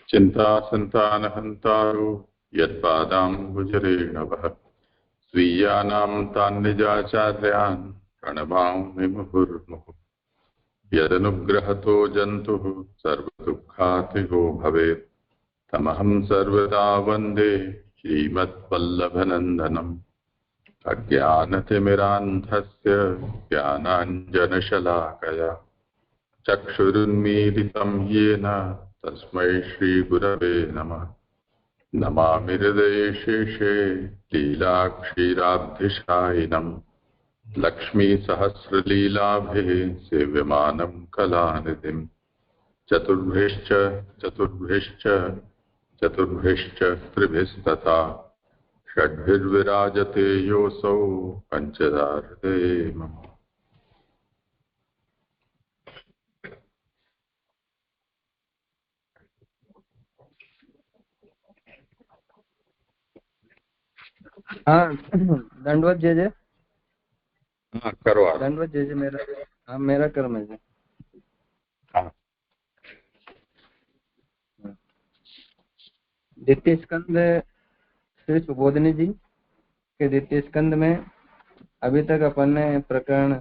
चिन्तासन्तानहन्तारो यत्पादाम्बुजरेणवः स्वीयानां तान् निजाचार्यान् प्रणमामि मुहुर्मुहुः। यदनुग्रहतो जन्तुः सर्वदुःखातिगो भवेत् तमहं सर्वदा वन्दे श्रीमद्वल्लभनन्दनम्। अज्ञानतिमिरान्धस्य ज्ञानाञ्जनशलाकया चक्षुरुन्मीलितं येन तस्मै श्रीगुरवे नमः। नमामि हृदये शेषे लीलाक्षीराब्धिशायिनम् लक्ष्मीसहस्रलीलाभिः सेव्यमानं कलानिधिम्। चतुर्भिश्च त्रिभिस्तथा षड्भिर्विराजते योऽसौ पञ्चधा हृदये मम। हाँ दंडवत जय जय। हाँ करो आप। दंडवत जय जय। मेरा हाँ मेरा कर्म है जी। हाँ द्वितीय स्कंद श्री सुबोधनी जी के द्वितीय स्कंद में अभी तक अपन ने प्रकरण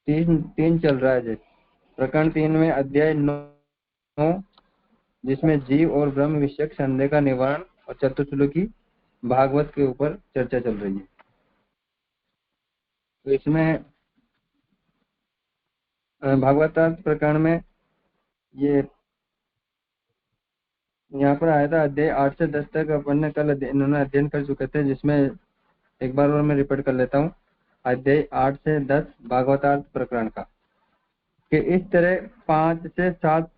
तीन चल रहा है जी। प्रकरण 3 में अध्याय 9 जिसमें जीव और ब्रह्म विषयक संदेह का निवारण और चतुश्लोकी भागवत के ऊपर चर्चा चल रही है। तो इसमें भागवतार्थ प्रकरण में ये यहाँ पर आया था अध्याय 8 से 10 तक अपन ने कल इन्होंने अध्ययन कर चुके थे, जिसमें एक बार और मैं रिपीट कर लेता हूँ। अध्याय 8 से 10 भागवतार्थ प्रकरण का कि इस तरह 5 से 7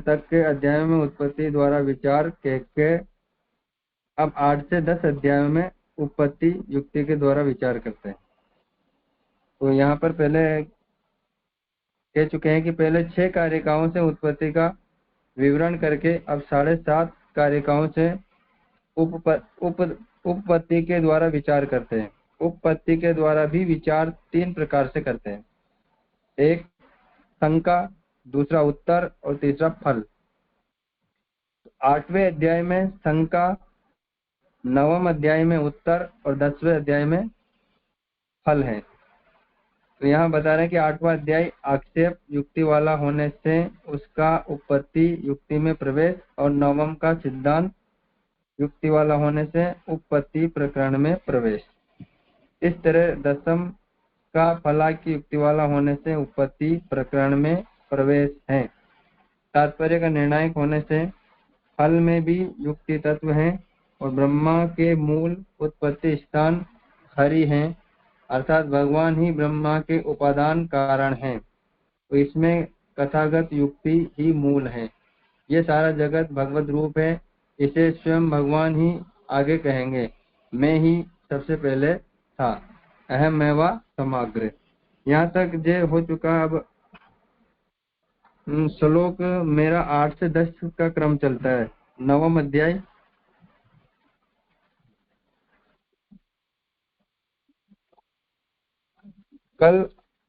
तक के अध्यायों में उत्पत्ति द्वारा विचार के अब 8 से 10 अध्यायों में उत्पत्ति युक्ति के द्वारा विचार करते हैं। तो यहाँ पर पहले कह चुके हैं कि पहले 6 कारिकाओं से उत्पत्ति का विवरण करके अब 7.5 कारिकाओं से उपपत्ति के द्वारा विचार करते हैं। उपपत्ति के द्वारा भी विचार 3 प्रकार से करते हैं, एक शंका, दूसरा उत्तर और तीसरा फल। 8वें अध्याय में शंका, 9वें अध्याय में उत्तर और 10वें अध्याय में फल है। तो यहाँ बता रहे हैं कि 8वां अध्याय आक्षेप युक्ति वाला होने से उसका उपपत्ति युक्ति में प्रवेश और 9वां का सिद्धांत युक्ति वाला होने से उपपत्ति प्रकरण में प्रवेश। इस तरह 10वां का फला की युक्ति वाला होने से उपपत्ति प्रकरण में प्रवेश है। तात्पर्य का निर्णायक होने से फल में भी युक्ति तत्व है और ब्रह्मा के मूल उत्पत्ति स्थान हरि हैं, अर्थात भगवान ही ब्रह्मा के उपादान कारण हैं। तो इसमें कथागत युक्ति ही मूल है। ये सारा जगत भगवत रूप है, इसे स्वयं भगवान ही आगे कहेंगे, मैं ही सबसे पहले था, अहमेवा समग्र। यहाँ तक जे हो चुका। अब श्लोक मेरा 8 से 10 का क्रम चलता है। 9वां अध्याय कल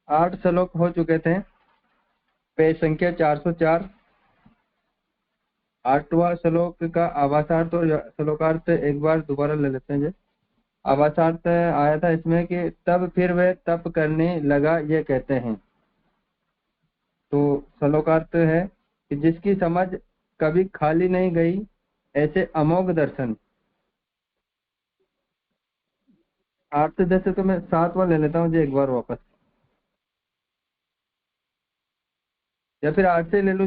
8 श्लोक हो चुके थे। पेज संख्या 404। 8वां श्लोक का आभासार्थ और श्लोकार्थ एक बार दोबारा ले लेते हैं। आभासार्थ आया था इसमें कि तब फिर वह तप करने लगा, ये कहते हैं। तो श्लोकार्थ है कि जिसकी समझ कभी खाली नहीं गई ऐसे अमोघ दर्शन। 8 से 10 से तो मैं 7वां ले लेता हूँ जी एक बार वापस, या फिर 8 से ले लूँ।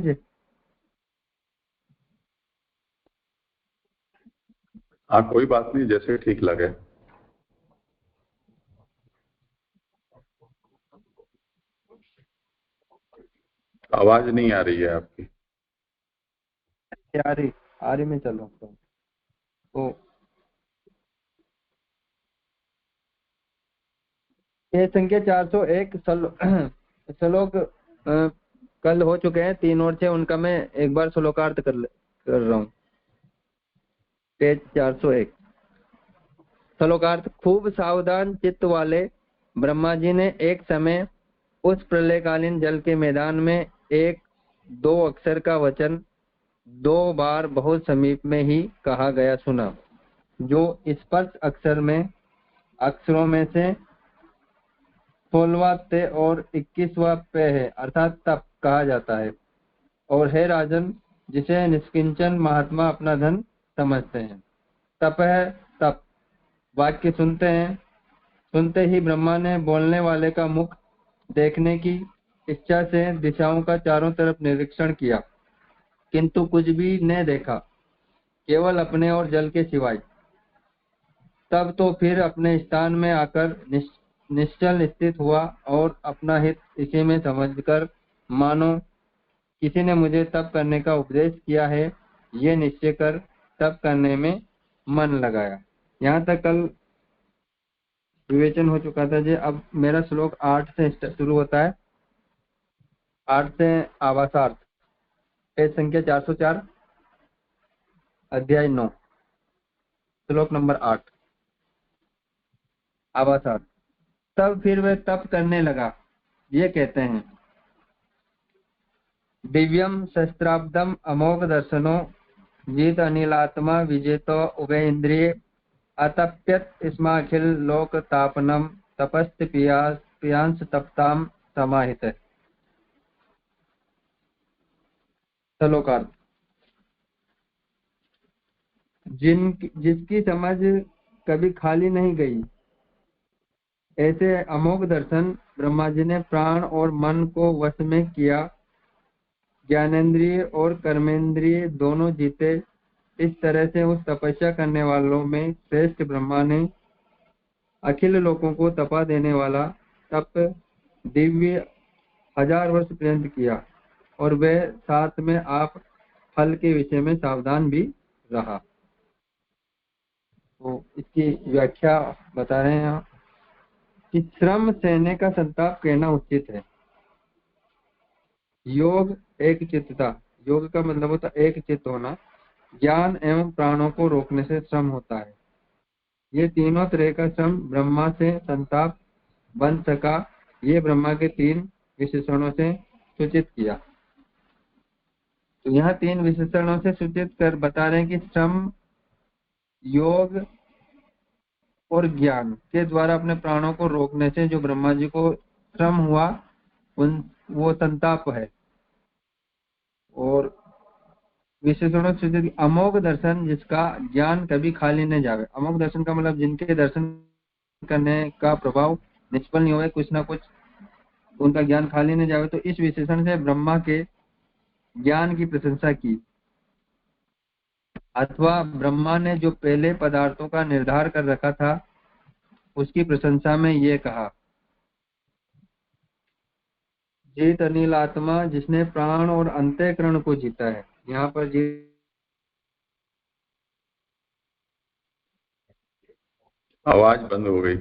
हाँ कोई बात नहीं, जैसे ठीक लगे। आवाज नहीं आ रही है आपकी। आ रही में चल रहा हूँ। तो ये संख्या 401 श्लोक कल हो चुके हैं 3 और 6, उनका मैं एक बार श्लोकार्थ कर रहा हूँ। पेज 401 श्लोकार्थ। खूब सावधान चित्त वाले ब्रह्मा जी ने एक समय उस प्रलयकालीन जल के मैदान में 1-2 अक्षर का वचन 2 बार बहुत समीप में ही कहा गया सुना। जो स्पर्श अक्षरों में से 16वां ते और 21वां पे है, अर्थात तप कहा जाता है। और हे राजन, जिसे निष्किंचन महात्मा अपना धन समझते हैं। तप है तप। वाक्य सुनते ही ब्रह्मा ने बोलने वाले का मुख देखने की इच्छा से दिशाओं का चारों तरफ निरीक्षण किया, किंतु कुछ भी न देखा, केवल अपने और जल के सिवाय। तब तो फिर अपने स्थान में आकर निश्चल स्थित हुआ और अपना हित इसी में समझकर, मानो किसी ने मुझे तप करने का उपदेश किया है, ये निश्चय कर तप करने में मन लगाया। यहाँ तक कल विवेचन हो चुका था जी। अब मेरा श्लोक 8 से शुरू होता है। 8 से आवासार्थ, पेज संख्या 404, अध्याय 9, श्लोक नंबर 8, आवासार्थ। तब फिर वह तप करने लगा। ये कहते हैं, दिव्यम शस्त्राब्दम अमोघ दर्शनो जीत अनिलात्मा विजेतो उभय इंद्रिय अतप्यत स्माखिल लोक तापनम तपस्त पियांस तप्ताम समाहित। श्लोकार्थ। जिसकी समझ कभी खाली नहीं गई, ऐसे अमोघ दर्शन ब्रह्मा जी ने प्राण और मन को वश में किया। ज्ञानेन्द्रिय और कर्मेंद्रिय दोनों जीते। इस तरह से उस तपस्या करने वालों में श्रेष्ठ ब्रह्मा ने अखिल लोकों को तपा देने वाला तप दिव्य 1000 वर्ष पर्यंत किया, और वह साथ में आप फल के विषय में सावधान भी रहा। तो इसकी व्याख्या बता रहे हैं यहाँ कि श्रम सहने का संताप कहना उचित है। योग एक चित्तता, योग का मतलब होता है एक चित्त होना। ज्ञान एवं प्राणों को रोकने से श्रम होता है। ये तीनों तरह का श्रम ब्रह्मा से संताप बन सका, ये ब्रह्मा के 3 विशेषणों से सूचित किया। तो यहाँ 3 विशेषणों से सूचित कर बता रहे हैं कि श्रम, योग और ज्ञान के द्वारा अपने प्राणों को रोकने से जो ब्रह्मा जी को श्रम हुआ, वो संताप है। और विशेषणों से अमोघ दर्शन, जिसका ज्ञान कभी खाली न जावे। अमोघ दर्शन का मतलब जिनके दर्शन करने का प्रभाव निष्फल नहीं हुए, कुछ ना कुछ उनका ज्ञान खाली न जावे। तो इस विशेषण से ब्रह्मा के ज्ञान की प्रशंसा की, अथवा ब्रह्मा ने जो पहले पदार्थों का निर्धार कर रखा था उसकी प्रशंसा में ये कहा, जीत अनिल आत्मा, जिसने प्राण और अंतःकरण को जीता है। यहाँ पर आवाज बंद हो गई।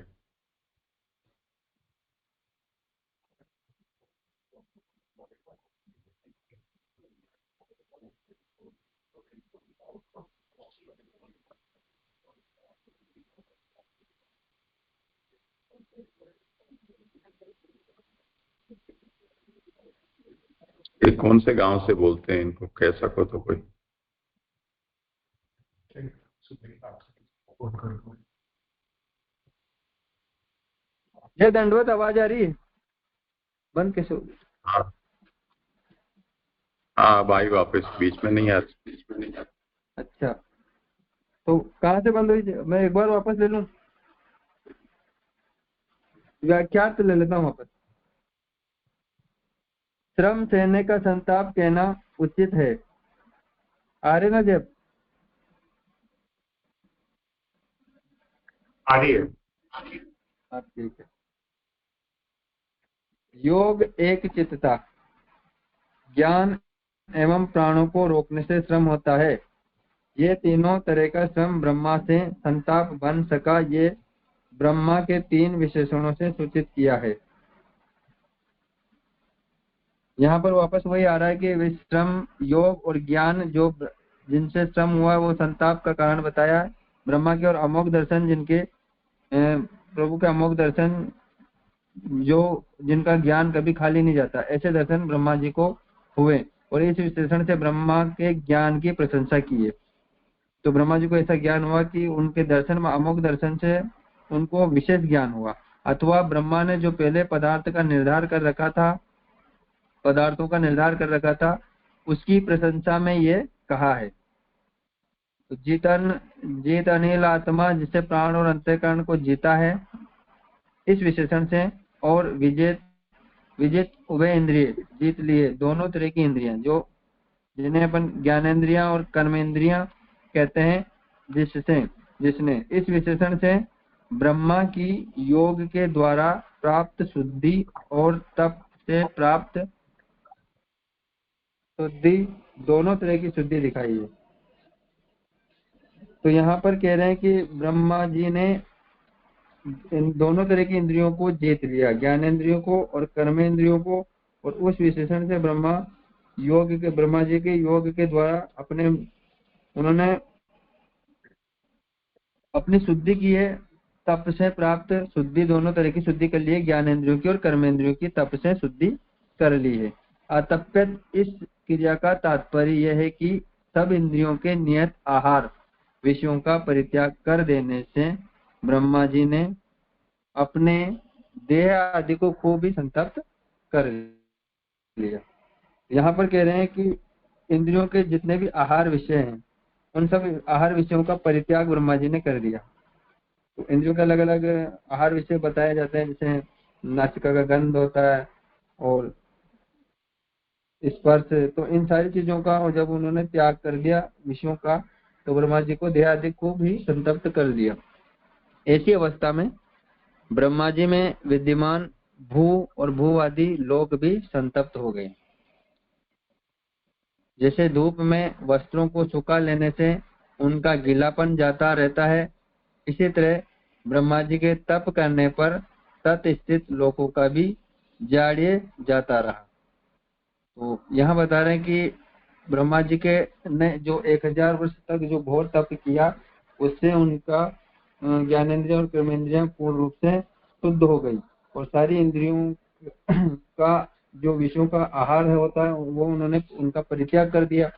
ये कौन से गांव से बोलते हैं, इनको कह सको तो कोई? जय दंडवत, आवाज आ रही है? बंद कैसे हो? हाँ हाँ भाई, वापस बीच में नहीं आ रही। अच्छा, तो कहाँ से बंद हुई? मैं एक बार वापस ले लूं, व्याख्यात ले लेता हूँ वापस। श्रम सहने का संताप कहना उचित है। आ रहे ना जब? आ रही है। ठीक है। योग एक चित्तता, ज्ञान एवं प्राणों को रोकने से श्रम होता है। ये तीनों तरह का श्रम ब्रह्मा से संताप बन सका, ये ब्रह्मा के 3 विशेषणों से सूचित किया है। यहाँ पर वापस वही आ रहा है कि श्रम, योग और ज्ञान जो जिनसे श्रम हुआ वो संताप का कारण बताया है ब्रह्मा के। और अमोघ दर्शन, जिनके प्रभु के अमोघ दर्शन, जो जिनका ज्ञान कभी खाली नहीं जाता, ऐसे दर्शन ब्रह्मा जी को हुए। और इस विशेषण से ब्रह्मा के ज्ञान की प्रशंसा की है। तो ब्रह्मा जी को ऐसा ज्ञान हुआ कि उनके दर्शन में, अमोघ दर्शन से उनको विशेष ज्ञान हुआ, अथवा ब्रह्मा ने जो पहले पदार्थों का निर्धार कर रखा था उसकी प्रशंसा में ये कहा है। तो जीत अनिल आत्मा जिससे प्राण और अंतःकरण को जीता है इस विशेषण से, और विजित उभय इंद्रिय जीत लिए, दोनों तरह की इंद्रियां, जो जिन्हें अपन ज्ञानेंद्रियां और कर्मेंद्रियां कहते हैं, जिसने इस विशेषण से ब्रह्मा की योग के द्वारा प्राप्त शुद्धि और तप से प्राप्त शुद्धि, दोनों तरह की शुद्धि दिखाई है। तो यहाँ पर कह रहे हैं कि ब्रह्मा जी ने इन दोनों तरह की इंद्रियों को जीत लिया, ज्ञानेंद्रियों को और कर्मेंद्रियों को, और उस विशेषण से ब्रह्मा जी के योग के द्वारा उन्होंने अपनी शुद्धि की है, तप से प्राप्त शुद्धि, दोनों तरह की शुद्धि कर ली है, ज्ञानेंद्रियों की और कर्मेंद्रियों की तप से शुद्धि कर ली है। अतप्यत इस क्रिया का तात्पर्य यह है कि सब इंद्रियों के नियत आहार विषयों का परित्याग कर देने से ब्रह्मा जी ने अपने देह आदि को खूब ही संतप्त कर लिया। यहाँ पर कह रहे हैं कि इंद्रियों के जितने भी आहार विषय हैं उन सब आहार विषयों का परित्याग ब्रह्मा जी ने कर दिया। तो इंद्रियों के अलग अलग आहार विषय बताए जाते हैं, जैसे नासिका का गंध होता है और स्पर्श, तो इन सारी चीजों का जब उन्होंने त्याग कर दिया विषयों का, तो ब्रह्मा जी को देह आदि को भी संतप्त कर दिया। ऐसी अवस्था में ब्रह्मा जी में विद्यमान भू और भू आदि लोक भी संतप्त हो गए। जैसे धूप में वस्त्रों को सुखा लेने से उनका गीलापन जाता रहता है, इसी तरह ब्रह्मा जी के तप करने पर तत्स्थित लोकों का भी जाड़े जाता रहा। तो यहाँ बता रहे हैं कि ब्रह्मा जी के ने जो 1000 वर्ष तक जो घोर तप किया उससे उनका ज्ञानेंद्रिय और कर्मेंद्रियां पूर्ण रूप से शुद्ध हो गई, और सारी इंद्रियों का जो विषयों का आहार होता है वो उन्होंने उनका परित्याग कर दिया।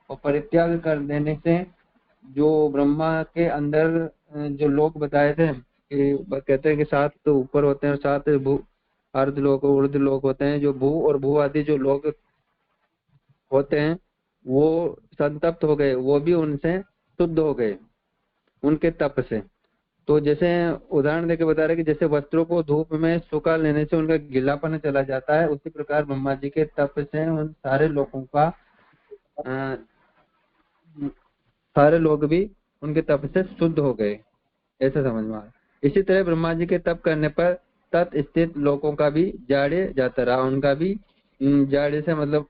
और परित्याग कर देने से जो ब्रह्मा के अंदर जो लोक बताए थे कि कहते हैं कि 7 तो ऊपर होते हैं और 7 भू अर्धलोक और ऊर्ध्वलोक होते हैं, जो भू और भू आदि जो लोक होते हैं वो संतप्त हो गए, वो भी उनसे शुद्ध हो गए उनके तप से। तो जैसे उदाहरण देके बता रहे कि जैसे वस्त्रों को धूप में सुखा लेने से उनका गीलापन चला जाता है, उसी प्रकार ब्रह्मा जी के तप से उन सारे लोगों का सारे लोग भी उनके तप से शुद्ध हो गए, ऐसा समझ में आया। इसी तरह ब्रह्मा जी के तप करने पर तत्स्थित लोगों का भी जाड़े जाता रहा, उनका भी जाड़े से मतलब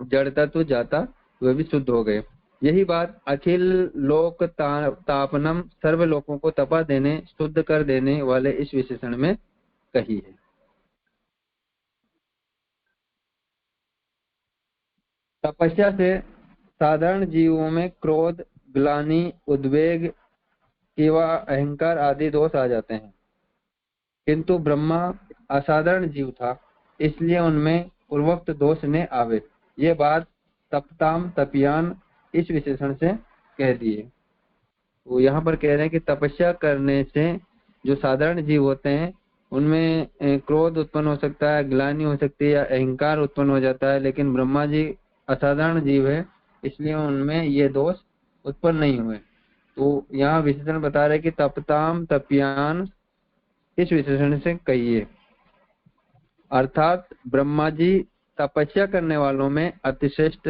जड़ता तो जाता, वे भी शुद्ध हो गए। यही बात अखिल लोक तापनम सर्व लोकों को तपा देने शुद्ध कर देने वाले इस विशेषण में कही है। तपस्या से साधारण जीवों में क्रोध, ग्लानि, उद्वेग एवं अहंकार आदि दोष आ जाते हैं, किंतु ब्रह्मा असाधारण जीव था इसलिए उनमें पूर्वोक्त दोष ने आवे। ये बात तपताम तपियान इस विशेषण से कह दिए। वो यहाँ पर कह रहे हैं कि तपस्या करने से जो साधारण जीव होते हैं उनमें क्रोध उत्पन्न हो सकता है, ग्लानि हो सकती है या अहंकार उत्पन्न हो जाता है, लेकिन ब्रह्मा जी असाधारण जीव है इसलिए उनमें ये दोष उत्पन्न नहीं हुए। तो यहाँ विशेषण बता रहे कि तपताम तपियान इस विशेषण से कहिए, अर्थात ब्रह्मा जी तपस्या करने वालों में अतिश्रेष्ठ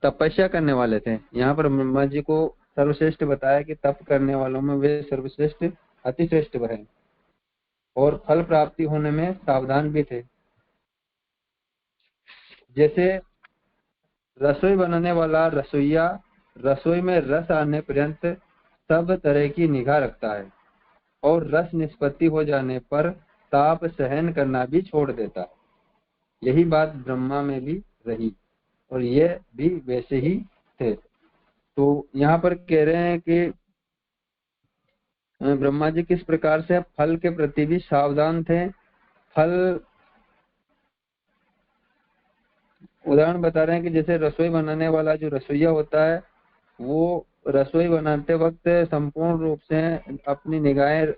तपस्या करने वाले थे। यहाँ पर ब्रह्मा जी को सर्वश्रेष्ठ बताया कि तप करने वालों में वे सर्वश्रेष्ठ अतिश्रेष्ठ है, और फल प्राप्ति होने में सावधान भी थे। जैसे रसोई बनाने वाला रसोइया रसोई में रस आने पर्यंत सब तरह की निगाह रखता है और रस निष्पत्ति हो जाने पर ताप सहन करना भी छोड़ देता है, यही बात ब्रह्मा में भी रही और ये भी वैसे ही थे। तो यहाँ पर कह रहे हैं कि ब्रह्मा जी किस प्रकार से फल के प्रति भी सावधान थे। फल उदाहरण बता रहे हैं कि जैसे रसोई बनाने वाला जो रसोइया होता है, वो रसोई बनाते वक्त संपूर्ण रूप से अपनी निगाहें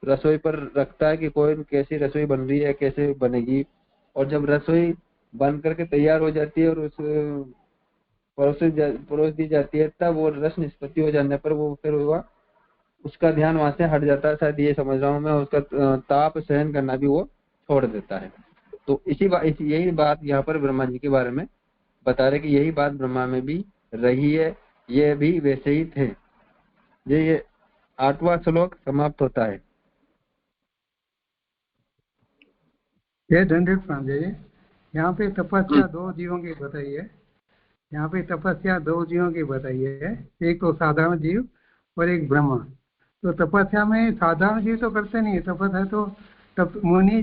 रसोई पर रखता है कि कोई कैसी रसोई बन रही है, कैसे बनेगी। और जब रसोई बन करके तैयार हो जाती है और उस परोस दी जाती है, तब वो रस निष्पत्ति हो जाने पर वो फिर हुआ उसका ध्यान वहां से हट जाता है, शायद ये समझ रहा हूँ मैं। उसका ताप सहन करना भी वो छोड़ देता है। तो यही बात यहाँ पर ब्रह्मा जी के बारे में बता रहे कि यही बात ब्रह्मा में भी रही है, ये भी वैसे ही थे। ये 8वां श्लोक समाप्त होता है। ये दंडित प्रांजय, यहाँ पे तपस्या दो जीवों की बताई है। यहाँ पे तपस्या दो जीवों की बताई है, एक तो साधारण जीव और एक ब्रह्मा। तो तपस्या में साधारण जीव तो करते नहीं है, तपस्या तो तब मुनि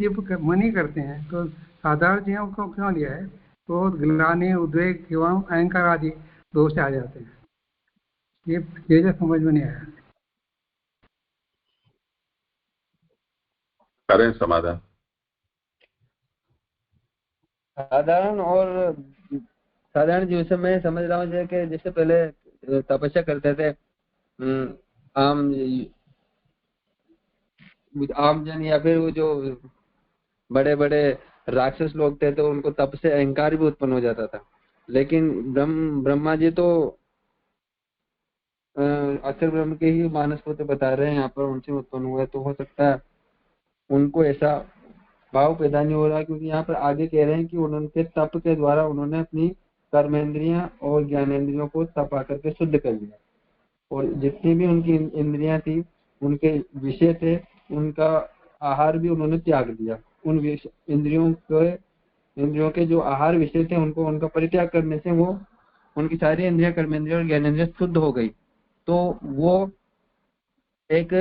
करते हैं। तो साधारण जीवों को क्यों लिया है? तो ग्लानि, उद्वेग एवं अहंकार आदि दोष आ जाते हैं। ये जो समझ में नहीं आया। करें समाधान। साधारण जीव से मैं समझ रहा हूँ कि जैसे पहले तपस्या करते थे आम जन, या फिर वो जो बड़े बड़े राक्षस लोग थे, तो उनको तप से अहंकार भी उत्पन्न हो जाता था। लेकिन ब्रह्मा जी तो अक्षर ब्रह्म के ही मानस पुत्र बता रहे हैं यहाँ पर, उनसे उत्पन्न हुए। तो हो सकता है उनको ऐसा भाव पैदा नहीं हो रहा, क्योंकि यहाँ पर आगे कह रहे हैं कि उनके तप के द्वारा उन्होंने अपनी कर्मेंद्रियां और ज्ञानेंद्रियों को तपा करके शुद्ध कर लिया। और जितनी भी उनकी इंद्रियां थी, उनके विषय थे, उनका आहार भी उन्होंने त्याग दिया। उन इंद्रियों के जो आहार विषय थे, उनका परित्याग करने से वो उनकी सारी इंद्रियां, कर्मेंद्रियां और ज्ञानेंद्रियां शुद्ध हो गई। तो वो एक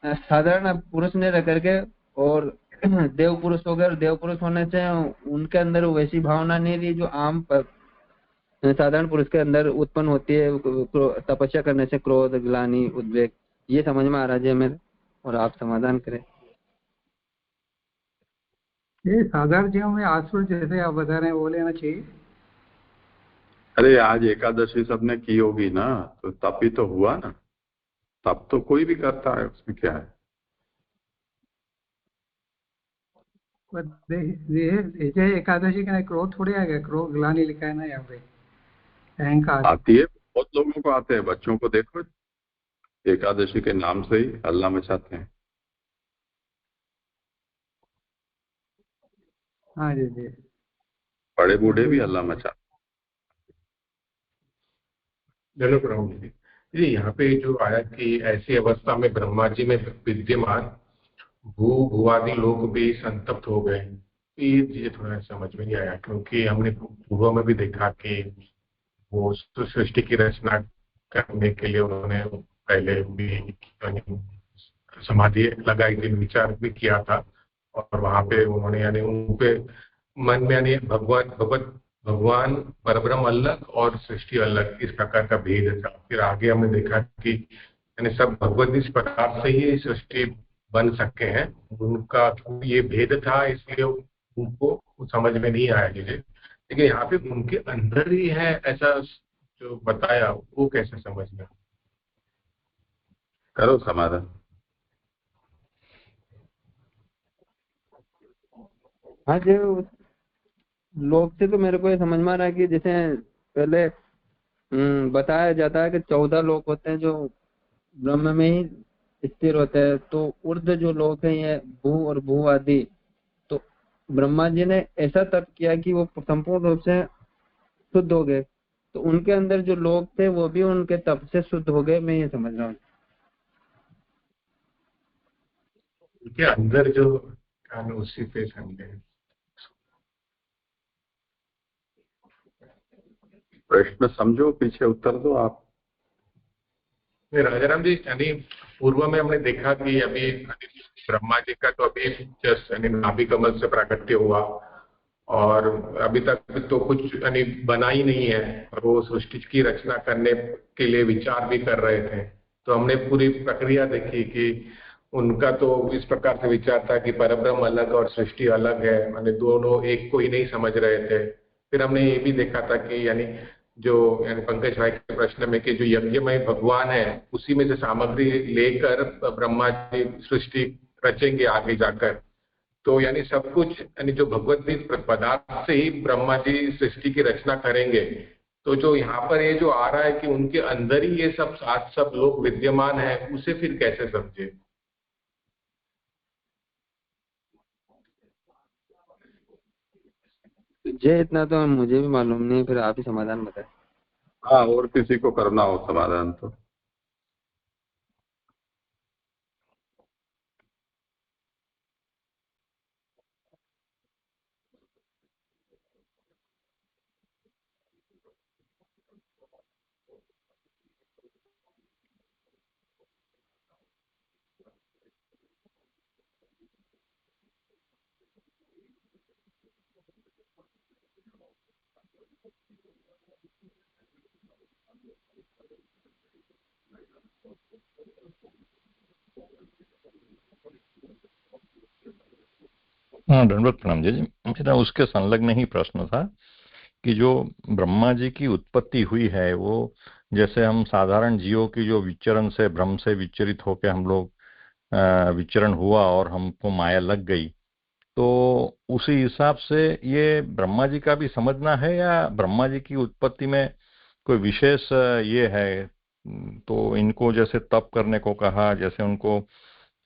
साधारण पुरुष ने रह करके और देव पुरुष हो गए। देव पुरुष होने से उनके अंदर वैसी भावना नहीं रही जो आम साधारण पुरुष के अंदर उत्पन्न होती है तपस्या करने से, क्रोध, ग्लानि, उद्वेग। ये समझ में आ रहा है मेरे, और आप समाधान करें। ये साधारण जीवन में आसुर जैसे आप बता रहे हैं वो लेना चाहिए। अरे आज एकादशी सबने की होगी ना, तो तप ही तो हुआ ना। तप तो कोई भी करता है, उसमें क्या है। एकादशी का क्रोध थोड़ी आ गया, क्रोध ग्लानि लिखा है ना यहाँ पे, अहंकार आती है, बहुत लोगों को आते हैं। बच्चों को देखो, एकादशी के नाम से ही हल्ला मचाते हैं। हाँ जी जी, बड़े बूढ़े भी हल्ला मचाते। चलो प्रभु जी, यहाँ पे जो आया कि ऐसी अवस्था में ब्रह्मा जी में विद्यमान भुवादि लोग भी संतप्त हो गए। ये चीजें थोड़ा समझ में नहीं आया, क्योंकि हमने पूर्व में भी देखा कि वो सृष्टि की रचना करने के लिए उन्होंने पहले भी समाधि लगाई थी, विचार भी किया था। और वहां पे उन्होंने यानी उनके मन में यानी भगवान परब्रह्म अलग और सृष्टि अलग, इस प्रकार का भेद था। फिर आगे हमने देखा कि यानी सब भगवत इस प्रकार से ही सृष्टि बन सके हैं। उनका ये भेद था, इसलिए उनको समझ में नहीं आया चीजें। लेकिन यहाँ पे उनके अंदर ही है ऐसा जो बताया, वो कैसे समझ में। करो समाधान। हाँ जी, लोग से तो मेरे को ये समझ में आ रहा है कि जैसे पहले बताया जाता है कि 14 लोग होते हैं जो ब्रह्म में ही स्थिर होते हैं। तो ऊर्ध्व जो लोग हैं ये भू और भू आदि, तो ब्रह्मा जी ने ऐसा तप किया कि वो संपूर्ण रूप से शुद्ध हो गए। तो उनके अंदर जो लोग थे वो भी उनके तप से शुद्ध हो गए, मैं ये समझ रहा हूँ। उनके अंदर जो उसी पे समझे। प्रश्न समझो, पीछे उत्तर दो आप। राजाराम जी, यानी पूर्व में हमने देखा कि अभी ब्रह्मा जी का तो अभी जस्ट यानी नाभि कमल से प्राकट्य हुआ, और अभी तक तो कुछ यानी बना ही नहीं है, और वो सृष्टि की रचना करने के लिए विचार भी कर रहे थे। तो हमने पूरी प्रक्रिया देखी कि उनका तो इस प्रकार से विचार था कि परब्रह्म अलग और सृष्टि अलग है, माने दोनों एक को ही नहीं समझ रहे थे। फिर हमने ये भी देखा था कि यानी पंकज भाई के प्रश्न में कि जो यज्ञमय भगवान है उसी में से सामग्री लेकर ब्रह्मा जी सृष्टि रचेंगे आगे जाकर। तो यानी सब कुछ यानी जो भगवत पदार्थ से ही ब्रह्मा जी सृष्टि की रचना करेंगे। तो जो यहाँ पर ये जो आ रहा है कि उनके अंदर ही ये सब लोग विद्यमान है, उसे फिर कैसे समझे? जे इतना तो मुझे भी मालूम नहीं, फिर आप ही समाधान बताएं। हाँ, और किसी को करना हो समाधान तो। हाँ, दंडवत प्रणाम जी। मेरा उसके संलग्न ही प्रश्न था कि जो ब्रह्मा जी की उत्पत्ति हुई है वो जैसे हम साधारण जीवों की जो विचरण से भ्रम से विचरित होकर हम लोग विचरण हुआ और हमको माया लग गई, तो उसी हिसाब से ये ब्रह्मा जी का भी समझना है या ब्रह्मा जी की उत्पत्ति में कोई विशेष ये है? तो इनको जैसे तप करने को कहा, जैसे उनको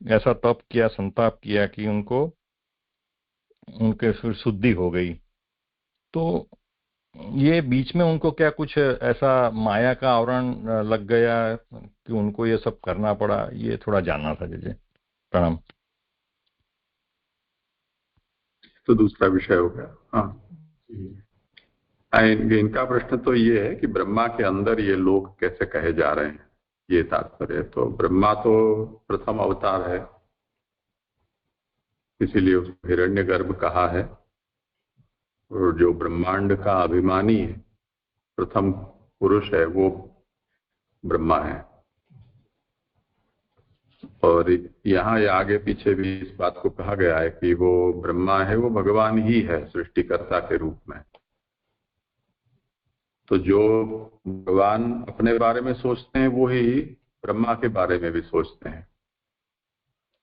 ऐसा तप किया, संताप किया कि उनको उनके फिर शुद्धि हो गई, तो ये बीच में उनको क्या कुछ ऐसा माया का आवरण लग गया कि उनको ये सब करना पड़ा? ये थोड़ा जानना था जी। प्रणाम। तो दूसरा विषय हो गया। हाँ, इनका प्रश्न तो ये है कि ब्रह्मा के अंदर ये लोग कैसे कहे जा रहे हैं, ये तात्पर्य। तो ब्रह्मा तो प्रथम अवतार है, इसीलिए उसको हिरण्यगर्भ कहा है। और जो ब्रह्मांड का अभिमानी है, प्रथम पुरुष है, वो ब्रह्मा है। और यहाँ या आगे पीछे भी इस बात को कहा गया है कि वो ब्रह्मा है, वो भगवान ही है सृष्टिकर्ता के रूप में। तो जो भगवान अपने बारे में सोचते हैं वो ही ब्रह्मा के बारे में भी सोचते हैं,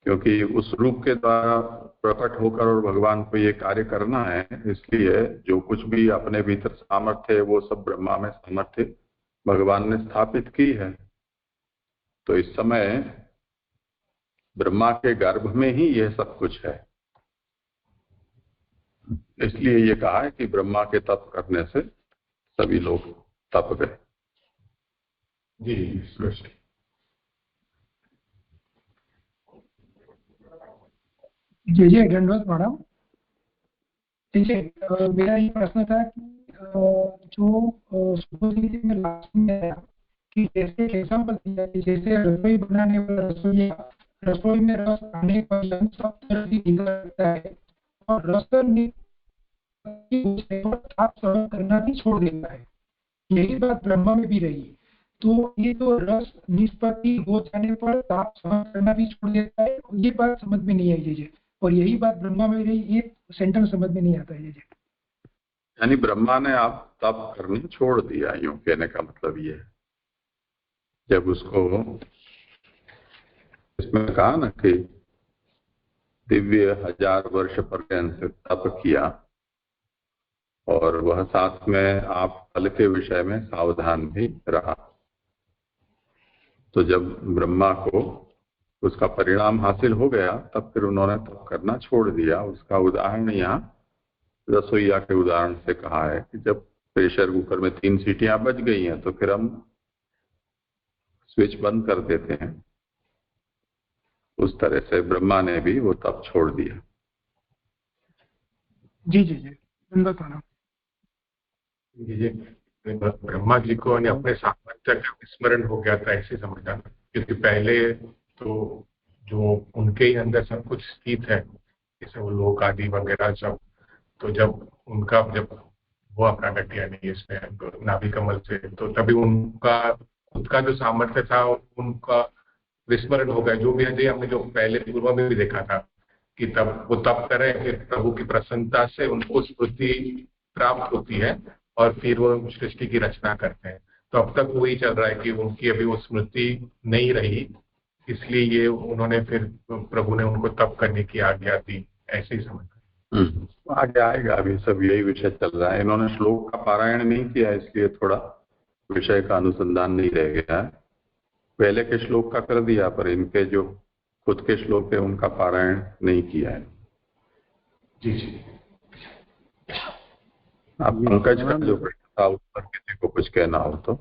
क्योंकि उस रूप के द्वारा प्रकट होकर और भगवान को ये कार्य करना है, इसलिए जो कुछ भी अपने भीतर सामर्थ्य है वो सब ब्रह्मा में सामर्थ्य भगवान ने स्थापित की है। तो इस समय ब्रह्मा के गर्भ में ही यह सब कुछ है, इसलिए ये कहा है कि ब्रह्मा के तप करने से सभी लोग तप गए। जी स्पष्ट। जी जी, धन्यवाद मैडम। जी, मेरा ये प्रश्न था कि जो सुपोजिटी में लास्ट में आया कि जैसे एग्जाम्पल दिया कि जैसे रसोई बनाने वाला रसोइया रसोई में रस आने पर सब तरह की निगाह रखता है और रस आप सहन करना भी छोड़ देता है। यही बात ब्रह्मा में भी रही। तो ये तो रस निष्पत्ति हो जाने पर ताप सहन करना भी छोड़ देता है, ये बात समझ में नहीं आई जी। और यही बात ब्रह्मा में रही, ये सेंटेंस समझ में नहीं आता है जी। यानी ब्रह्मा ने आप तप करना छोड़ दिया, यूं कहने का मतलब ये है। जब उसको इसमें कहा ना कि दिव्य 1000 वर्ष पर्यंत तप किया और वह साथ में आप फल के विषय में सावधान भी रहा, तो जब ब्रह्मा को उसका परिणाम हासिल हो गया तब फिर उन्होंने तप करना छोड़ दिया। उसका उदाहरण यहाँ रसोईया के उदाहरण से कहा है कि जब प्रेशर कुकर में 3 सीटियां बज गई हैं तो फिर हम स्विच बंद कर देते हैं। उस तरह से ब्रह्मा ने भी वो तप छोड़ दिया। जी जी जी, धन्यवाद। ब्रह्मा जी को अपने सामर्थ्य का विस्मरण हो गया था, ऐसे समझना, क्योंकि पहले तो जो उनके ही अंदर सब कुछ स्थित है, जैसे वो लोक आदि वगैरह सब, तो जब उनका हुआ प्रकट यानी इसमें नाभि कमल से, तो तभी उनका खुद का जो सामर्थ्य था उनका विस्मरण हो गए। जो भी है, हमने जो पहले पूर्व में भी देखा था कि तब वो तप करें, फिर प्रभु की प्रसन्नता से उनको स्मृति प्राप्त होती है और फिर वो सृष्टि की रचना करते हैं। तो अब तक वही चल रहा है कि उनकी अभी वो स्मृति नहीं रही, इसलिए ये उन्होंने फिर प्रभु ने उनको तप करने की आज्ञा दी, ऐसे ही समझ। आगे आएगा, अभी सब यही विषय चल रहा है। इन्होंने श्लोक का पारायण नहीं किया, इसलिए थोड़ा विषय का अनुसंधान नहीं रह गया है। पहले के श्लोक का कर दिया, पर इनके जो खुद के श्लोक है उनका पारायण नहीं किया है। जी जी। आप पंकज का जो प्रश्न था उस पर किसी को कुछ कहना हो तो।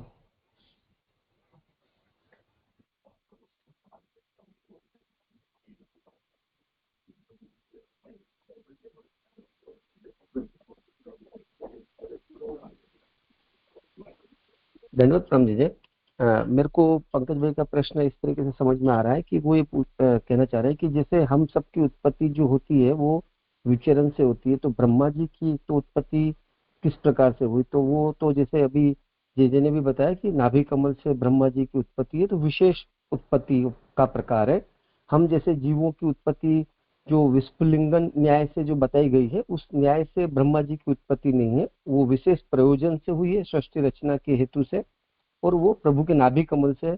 धन्यवाद प्रणाम जी। मेरे को पंकज भाई का प्रश्न इस तरीके से समझ में आ रहा है कि वो ये कहना चाह रहे हैं कि जैसे हम सबकी उत्पत्ति जो होती है वो विचरण से होती है, तो ब्रह्मा जी की तो उत्पत्ति किस प्रकार से हुई? तो वो तो जैसे अभी जे ने भी बताया कि नाभि कमल से ब्रह्मा जी की उत्पत्ति है, तो विशेष उत्पत्ति का प्रकार है। हम जैसे जीवों की उत्पत्ति जो विस्फुलिंगन न्याय से जो बताई गई है, उस न्याय से ब्रह्मा जी की उत्पत्ति नहीं है, वो विशेष प्रयोजन से हुई है, सृष्टि रचना के हेतु से, और वो प्रभु के नाभि कमल से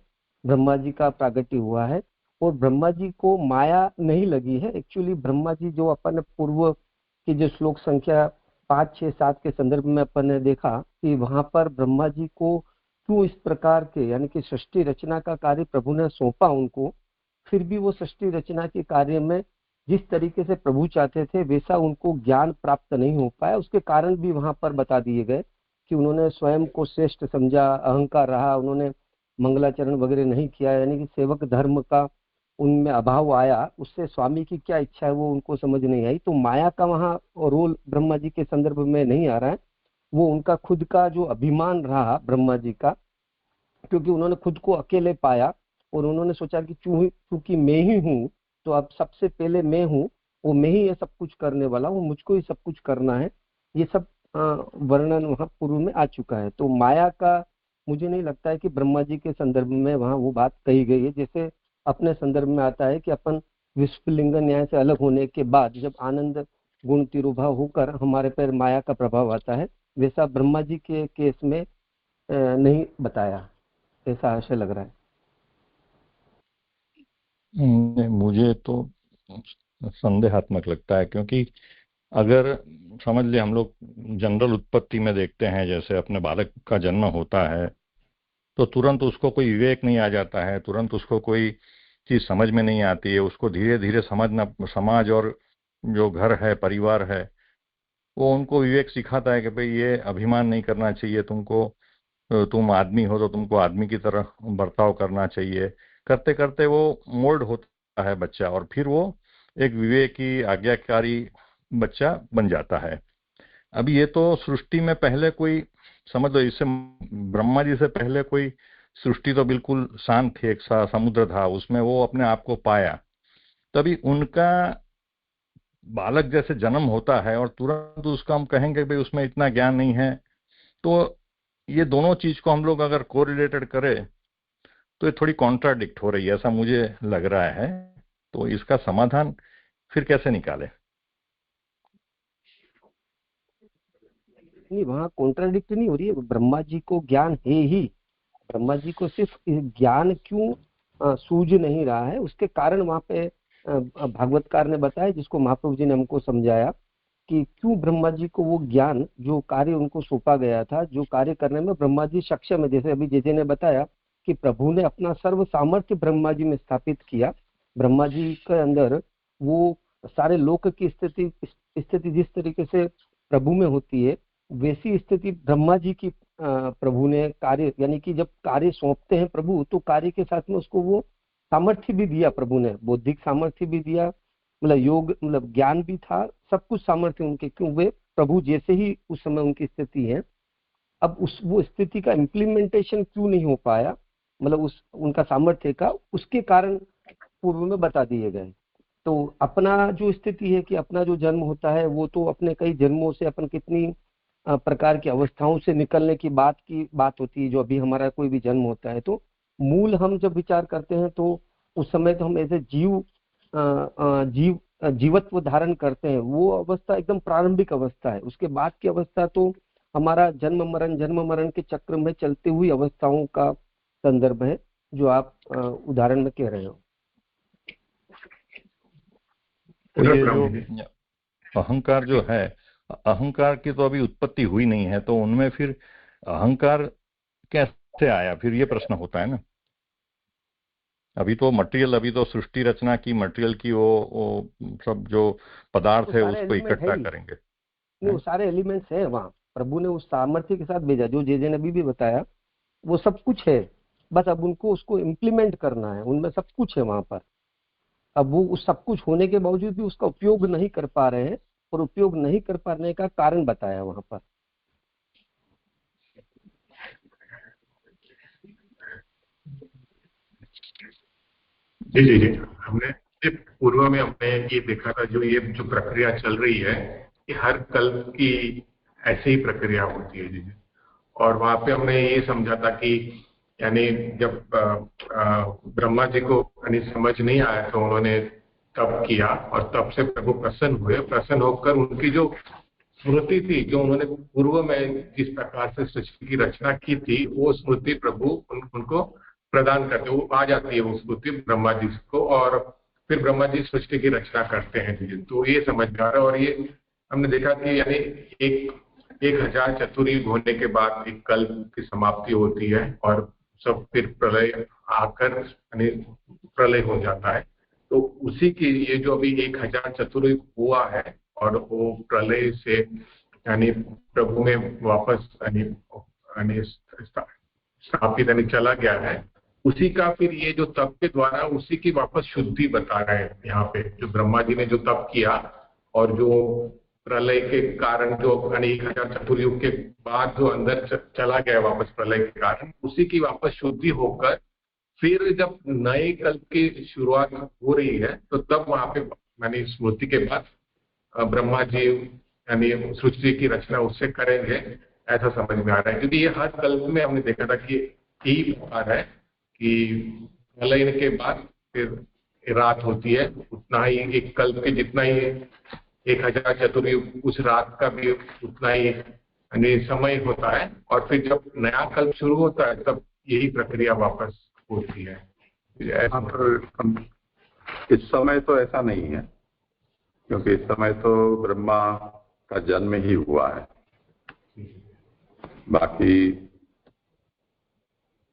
ब्रह्मा जी का प्रागट्य हुआ है। और ब्रह्मा जी को माया नहीं लगी है। एक्चुअली ब्रह्मा जी जो अपन पूर्व की जो श्लोक संख्या 5, 6, 7 के संदर्भ में अपन ने देखा कि वहां पर ब्रह्मा जी को क्यों इस प्रकार के यानी कि सृष्टि रचना का कार्य प्रभु ने सौंपा उनको, फिर भी वो सृष्टि रचना के कार्य में जिस तरीके से प्रभु चाहते थे वैसा उनको ज्ञान प्राप्त नहीं हो पाया। उसके कारण भी वहां पर बता दिए गए कि उन्होंने स्वयं को श्रेष्ठ समझा, अहंकार रहा, उन्होंने मंगलाचरण वगैरह नहीं किया, यानी कि सेवक धर्म का उनमें अभाव आया। उससे स्वामी की क्या इच्छा है वो उनको समझ नहीं आई। तो माया का वहाँ रोल ब्रह्मा जी के संदर्भ में नहीं आ रहा है, वो उनका खुद का जो अभिमान रहा ब्रह्मा जी का, क्योंकि उन्होंने खुद को अकेले पाया और उन्होंने सोचा कि चूंकि मैं ही हूँ तो अब सबसे पहले मैं हूँ, वो मैं ही ये सब कुछ करने वाला हूँ, मुझको ही सब कुछ करना है। ये सब वर्णन वहाँ पूर्व में आ चुका है। तो माया का मुझे नहीं लगता है कि ब्रह्मा जी के संदर्भ में वहाँ वो बात कही गई है। जैसे अपने संदर्भ में आता है कि अपन विस्फुलिंग न्याय से अलग होने के बाद जब आनंद गुण तिरुभाव होकर हमारे पर माया का प्रभाव आता है, वैसा ब्रह्मा जी के केस में नहीं बताया, ऐसा आशय लग रहा है। मुझे तो संदेहात्मक लगता है, क्योंकि अगर समझ ले हम लोग जनरल उत्पत्ति में देखते हैं, जैसे अपने बालक का जन्म होता है तो तुरंत उसको कोई विवेक नहीं आ जाता है, तुरंत उसको कोई चीज समझ में नहीं आती है। उसको धीरे धीरे समझना, समाज और जो घर है, परिवार है, वो उनको विवेक सिखाता है कि भाई ये अभिमान नहीं करना चाहिए तुमको, तुम आदमी हो तो तुमको आदमी की तरह बर्ताव करना चाहिए। करते करते वो मोल्ड होता है बच्चा, और फिर वो एक विवेकी आज्ञाकारी बच्चा बन जाता है। अभी ये तो सृष्टि में पहले कोई, समझ लो इससे ब्रह्मा जी से पहले कोई सृष्टि तो बिल्कुल शांत थी, एक सा समुद्र था, उसमें वो अपने आप को पाया। तभी उनका बालक जैसे जन्म होता है और तुरंत उसका हम कहेंगे भाई उसमें इतना ज्ञान नहीं है, तो ये दोनों चीज को हम लोग अगर कोरिलेटेड करें तो ये थोड़ी कॉन्ट्राडिक्ट हो रही है, ऐसा मुझे लग रहा है। तो इसका समाधान फिर कैसे निकाले? नहीं, वहाँ कॉन्ट्राडिक्ट नहीं हो रही है। ब्रह्मा जी को ज्ञान है ही, ब्रह्मा जी को सिर्फ ज्ञान क्यों सूझ नहीं रहा है उसके कारण वहाँ पे भागवतकार ने बताया, जिसको महाप्रभु जी ने हमको समझाया कि क्यों ब्रह्मा जी को वो ज्ञान, जो कार्य उनको सौंपा गया था, जो कार्य करने में ब्रह्मा जी सक्षम है। जैसे अभी जे ने बताया कि प्रभु ने अपना सर्व सामर्थ्य ब्रह्मा जी में स्थापित किया। ब्रह्मा जी के अंदर वो सारे लोक की स्थिति जिस तरीके से प्रभु में होती है, वैसी स्थिति ब्रह्मा जी की प्रभु ने कार्य, यानी कि जब कार्य सौंपते हैं प्रभु, तो कार्य के साथ में उसको वो सामर्थ्य भी दिया प्रभु ने, बौद्धिक सामर्थ्य भी दिया, मतलब योग, मतलब ज्ञान भी था, सब कुछ सामर्थ्य उनके, क्यों वे प्रभु जैसे ही उस समय उनकी स्थिति है। अब वो स्थिति का इम्प्लीमेंटेशन क्यों नहीं हो पाया, मतलब उनका सामर्थ्य का, उसके कारण पूर्व में बता दिए गए। तो अपना जो स्थिति है कि अपना जो जन्म होता है वो तो अपने कई जन्मों से अपन कितनी प्रकार की अवस्थाओं से निकलने की बात होती है। जो अभी हमारा कोई भी जन्म होता है तो मूल हम जब विचार करते हैं तो उस समय तो हम ऐसे जीवत्व धारण करते हैं, वो अवस्था एकदम प्रारंभिक अवस्था है। उसके बाद की अवस्था तो हमारा जन्म मरण के चक्र में चलती हुई अवस्थाओं का संदर्भ है, जो आप उदाहरण में कह रहे हो। तो ये जो अहंकार जो है, अहंकार की तो अभी उत्पत्ति हुई नहीं है, तो उनमें फिर अहंकार कैसे आया, फिर ये प्रश्न होता है ना। अभी तो मटेरियल, अभी तो सृष्टि रचना की मटेरियल की वो सब जो पदार्थ है उसको इकट्ठा करेंगे। वो सारे एलिमेंट्स है वहाँ, प्रभु ने उस सामर्थ्य के साथ भेजा, जो जे ने अभी भी बताया, वो सब कुछ है। बस अब उनको उसको इम्प्लीमेंट करना है, उनमें सब कुछ है वहां पर। अब वो उस सब कुछ होने के बावजूद भी उसका उपयोग नहीं कर पा रहे हैं, और उपयोग नहीं कर पाने का कारण बताया वहां पर। जी, हमने पूर्व में हमने ये देखा था, जो ये जो प्रक्रिया चल रही है, ये हर कल्प की ऐसे ही प्रक्रिया होती है जी। और वहां पे हमने ये समझा था कि यानी जब ब्रह्मा जी को यानी समझ नहीं आया तो उन्होंने तप किया, और तब से प्रभु प्रसन्न हुए। प्रसन्न होकर उनकी जो स्मृति थी, जो उन्होंने पूर्व में जिस प्रकार से सृष्टि की रचना की थी, वो स्मृति प्रभु उनको प्रदान करते, वो आ जाती है वो स्मृति ब्रह्मा जी को, और फिर ब्रह्मा जी सृष्टि की रचना करते हैं जी। तो ये समझ में आ रहा है। और ये हमने देखा कि यानी 1000 चतुर्युग होने के बाद एक कल्प की समाप्ति होती है, और सब फिर प्रलय आकर यानी प्रलय हो जाता है। तो उसी की ये जो अभी 1000 चतुर्युग हुआ है, और वो प्रलय से यानी प्रभु में वापस यानी स्थापित यानी चला गया है, उसी का फिर ये जो तप के द्वारा उसी की वापस शुद्धि बता रहे हैं यहाँ पे। जो ब्रह्मा जी ने जो तप किया, और जो प्रलय के कारण जो यानी 1000 चतुर्युग के बाद जो अंदर चला गया वापस प्रलय के कारण, उसी की वापस शुद्धि होकर फिर जब नए कल्प की शुरुआत हो रही है, तो तब वहां पे यानी स्मृति के बाद ब्रह्मा जी यानी सृष्टि की रचना उससे करेंगे, ऐसा समझ में आ रहा है। क्योंकि ये हर कल्प में हमने देखा था कि यही प्रकार है कि प्रलय के बाद फिर रात होती है, उतना ही एक कल्प के जितना ही 1000 चतुर्युग, उस रात का भी उतना ही यानी समय होता है। और फिर जब नया कल्प शुरू होता है, तब यही प्रक्रिया वापस होती है। इस समय तो ऐसा नहीं है, क्योंकि इस समय तो ब्रह्मा का जन्म ही हुआ है। बाकी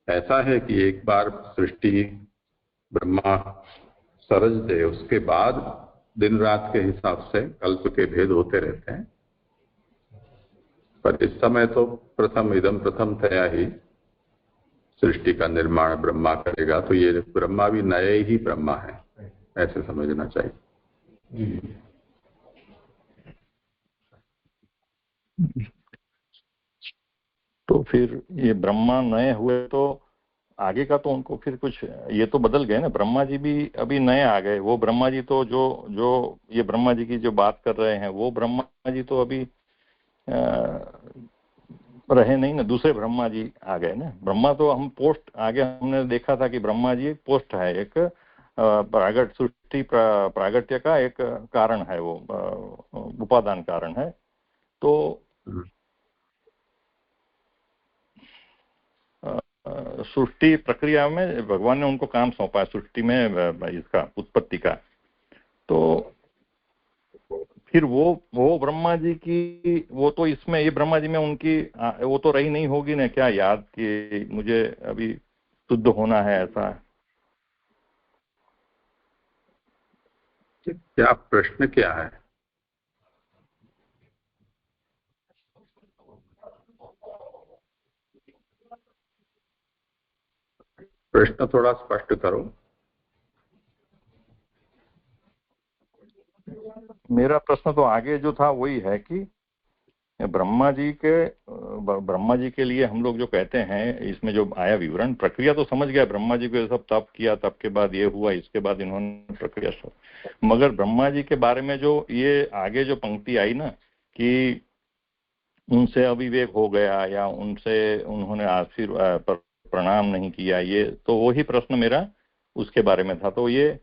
ऐसा है कि एक बार सृष्टि ब्रह्मा सरज दे, उसके बाद दिन रात के हिसाब से कल्प के भेद होते रहते हैं। पर इस समय तो प्रथम तया ही सृष्टि का निर्माण ब्रह्मा करेगा, तो ये ब्रह्मा भी नए ही ब्रह्मा है, ऐसे समझना चाहिए। तो फिर ये ब्रह्मा नए हुए, तो आगे का तो उनको फिर कुछ ये तो बदल गए ना। ब्रह्मा जी भी अभी नए आ गए। वो ब्रह्मा जी तो जो ये ब्रह्मा जी की जो बात कर रहे हैं, वो ब्रह्मा जी तो अभी रहे नहीं ना, दूसरे ब्रह्मा जी आ गए ना। ब्रह्मा तो हम पोस्ट आगे हमने देखा था कि ब्रह्मा जी एक पोस्ट है, एक प्रागट सृष्टि प्रागट्य का एक कारण है, वो उपादान कारण है। तो सृष्टि प्रक्रिया में भगवान ने उनको काम सौंपा है, सृष्टि में इसका उत्पत्ति का। तो फिर वो ब्रह्मा जी की वो तो इसमें ये ब्रह्मा जी में उनकी वो तो रही नहीं होगी ना क्या याद कि मुझे अभी शुद्ध होना है, ऐसा। क्या प्रश्न क्या है? प्रश्न थोड़ा स्पष्ट करो। मेरा प्रश्न तो आगे जो था वही है कि ब्रह्मा जी के लिए हम लोग जो कहते हैं, इसमें जो आया विवरण, प्रक्रिया तो समझ गया। ब्रह्मा जी को सब तप किया, तप के बाद ये हुआ, इसके बाद इन्होंने प्रक्रिया सब। मगर ब्रह्मा जी के बारे में जो ये आगे जो पंक्ति आई ना कि उनसे अविवेक हो गया, या उन्होंने आशीर्वाद प्रणाम नहीं किया, ये तो वही प्रश्न मेरा उसके बारे में था। तो ये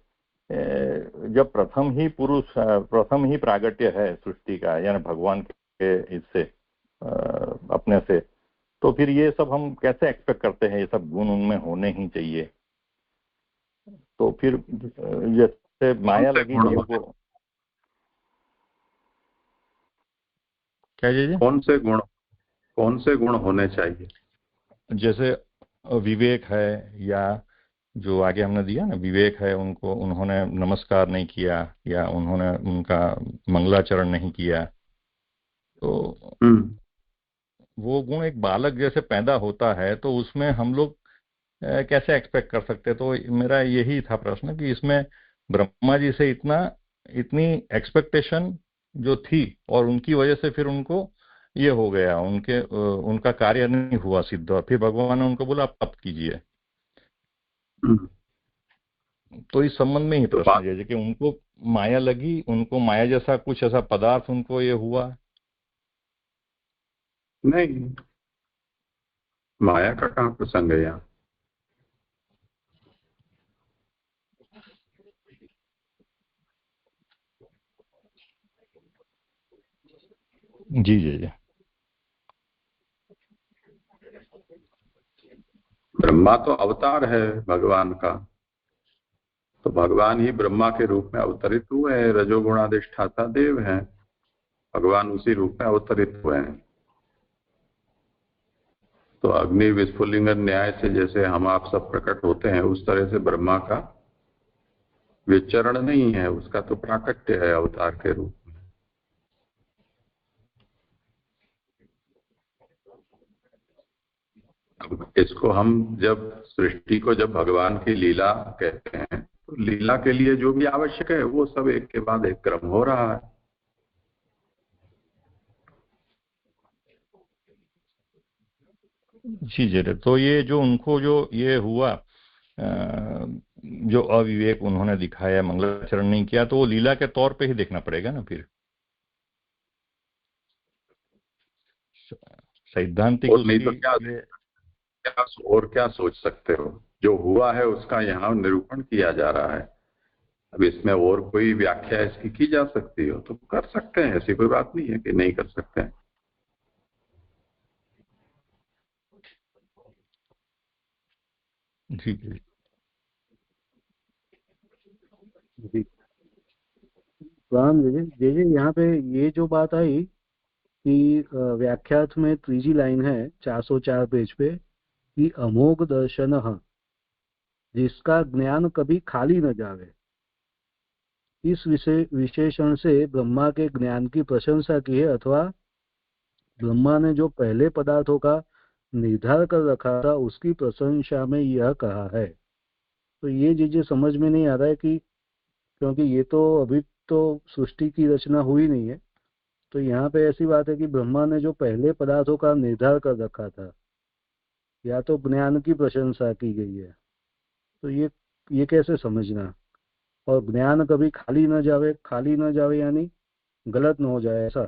जब प्रथम ही प्रागट्य है सृष्टि का, यानी भगवान के इससे अपने से, तो फिर ये सब हम कैसे एक्सपेक्ट करते हैं ये सब गुण उनमें होने ही चाहिए। तो फिर जैसे माया लगी जीव को, क्या जी? कौन से गुण होने चाहिए? जैसे विवेक है, या जो आगे हमने दिया ना, विवेक है, उन्होंने नमस्कार नहीं किया या उन्होंने उनका मंगलाचरण नहीं किया, तो वो गुण एक बालक जैसे पैदा होता है, तो उसमें हम लोग कैसे एक्सपेक्ट कर सकते? तो मेरा यही था प्रश्न कि इसमें ब्रह्मा जी से इतनी एक्सपेक्टेशन जो थी, और उनकी वजह से फिर उनको ये हो गया, उनका कार्य नहीं हुआ सिद्ध, और फिर भगवान ने उनको बोला आप तप कीजिए। तो इस संबंध में ही प्रश्न जैसे कि उनको माया लगी, उनको माया जैसा कुछ ऐसा पदार्थ उनको ये हुआ? नहीं, माया का कहाँ प्रसंग है यहाँ? जी जी जी। ब्रह्मा तो अवतार है भगवान का, तो भगवान ही ब्रह्मा के रूप में अवतरित हुए हैं, रजोगुणाधिष्ठाता देव हैं, भगवान उसी रूप में अवतरित हुए हैं। तो अग्नि विस्फुलिंग न्याय से जैसे हम आप सब प्रकट होते हैं, उस तरह से ब्रह्मा का विचरण नहीं है, उसका तो प्राकट्य है अवतार के रूप में। अब इसको हम जब सृष्टि को जब भगवान की लीला कहते हैं, तो लीला के लिए जो भी आवश्यक है वो सब एक के बाद एक क्रम हो रहा है। जी जी। तो ये जो उनको जो ये हुआ, जो अविवेक उन्होंने दिखाया, मंगलाचरण नहीं किया, तो वो लीला के तौर पे ही देखना पड़ेगा ना फिर। सैद्धांतिक और नहीं तो क्या सोच सकते हो? जो हुआ है उसका यहाँ निरूपण किया जा रहा है। अब इसमें और कोई व्याख्या इसकी की जा सकती हो तो कर सकते हैं, ऐसी कोई बात नहीं है कि नहीं कर सकते हैं। जी जी जी जी। यहाँ पे ये जो बात आई कि व्याख्यात में तीसरी लाइन है 404 पेज पे कि अमोघ दर्शन, जिसका ज्ञान कभी खाली न जावे। इस विशेषण से ब्रह्मा के ज्ञान की प्रशंसा की है, अथवा ब्रह्मा ने जो पहले पदार्थों का निर्धार कर रखा था उसकी प्रशंसा में यह कहा है। तो ये चीजें समझ में नहीं आ रहा है कि, क्योंकि ये तो अभी तो सृष्टि की रचना हुई नहीं है, तो यहाँ पे ऐसी बात है कि ब्रह्मा ने जो पहले पदार्थों का निर्धार कर रखा था, या तो ज्ञान की प्रशंसा की गई है, तो ये कैसे समझना? और ज्ञान कभी खाली न जावे यानी गलत न हो जाए, ऐसा?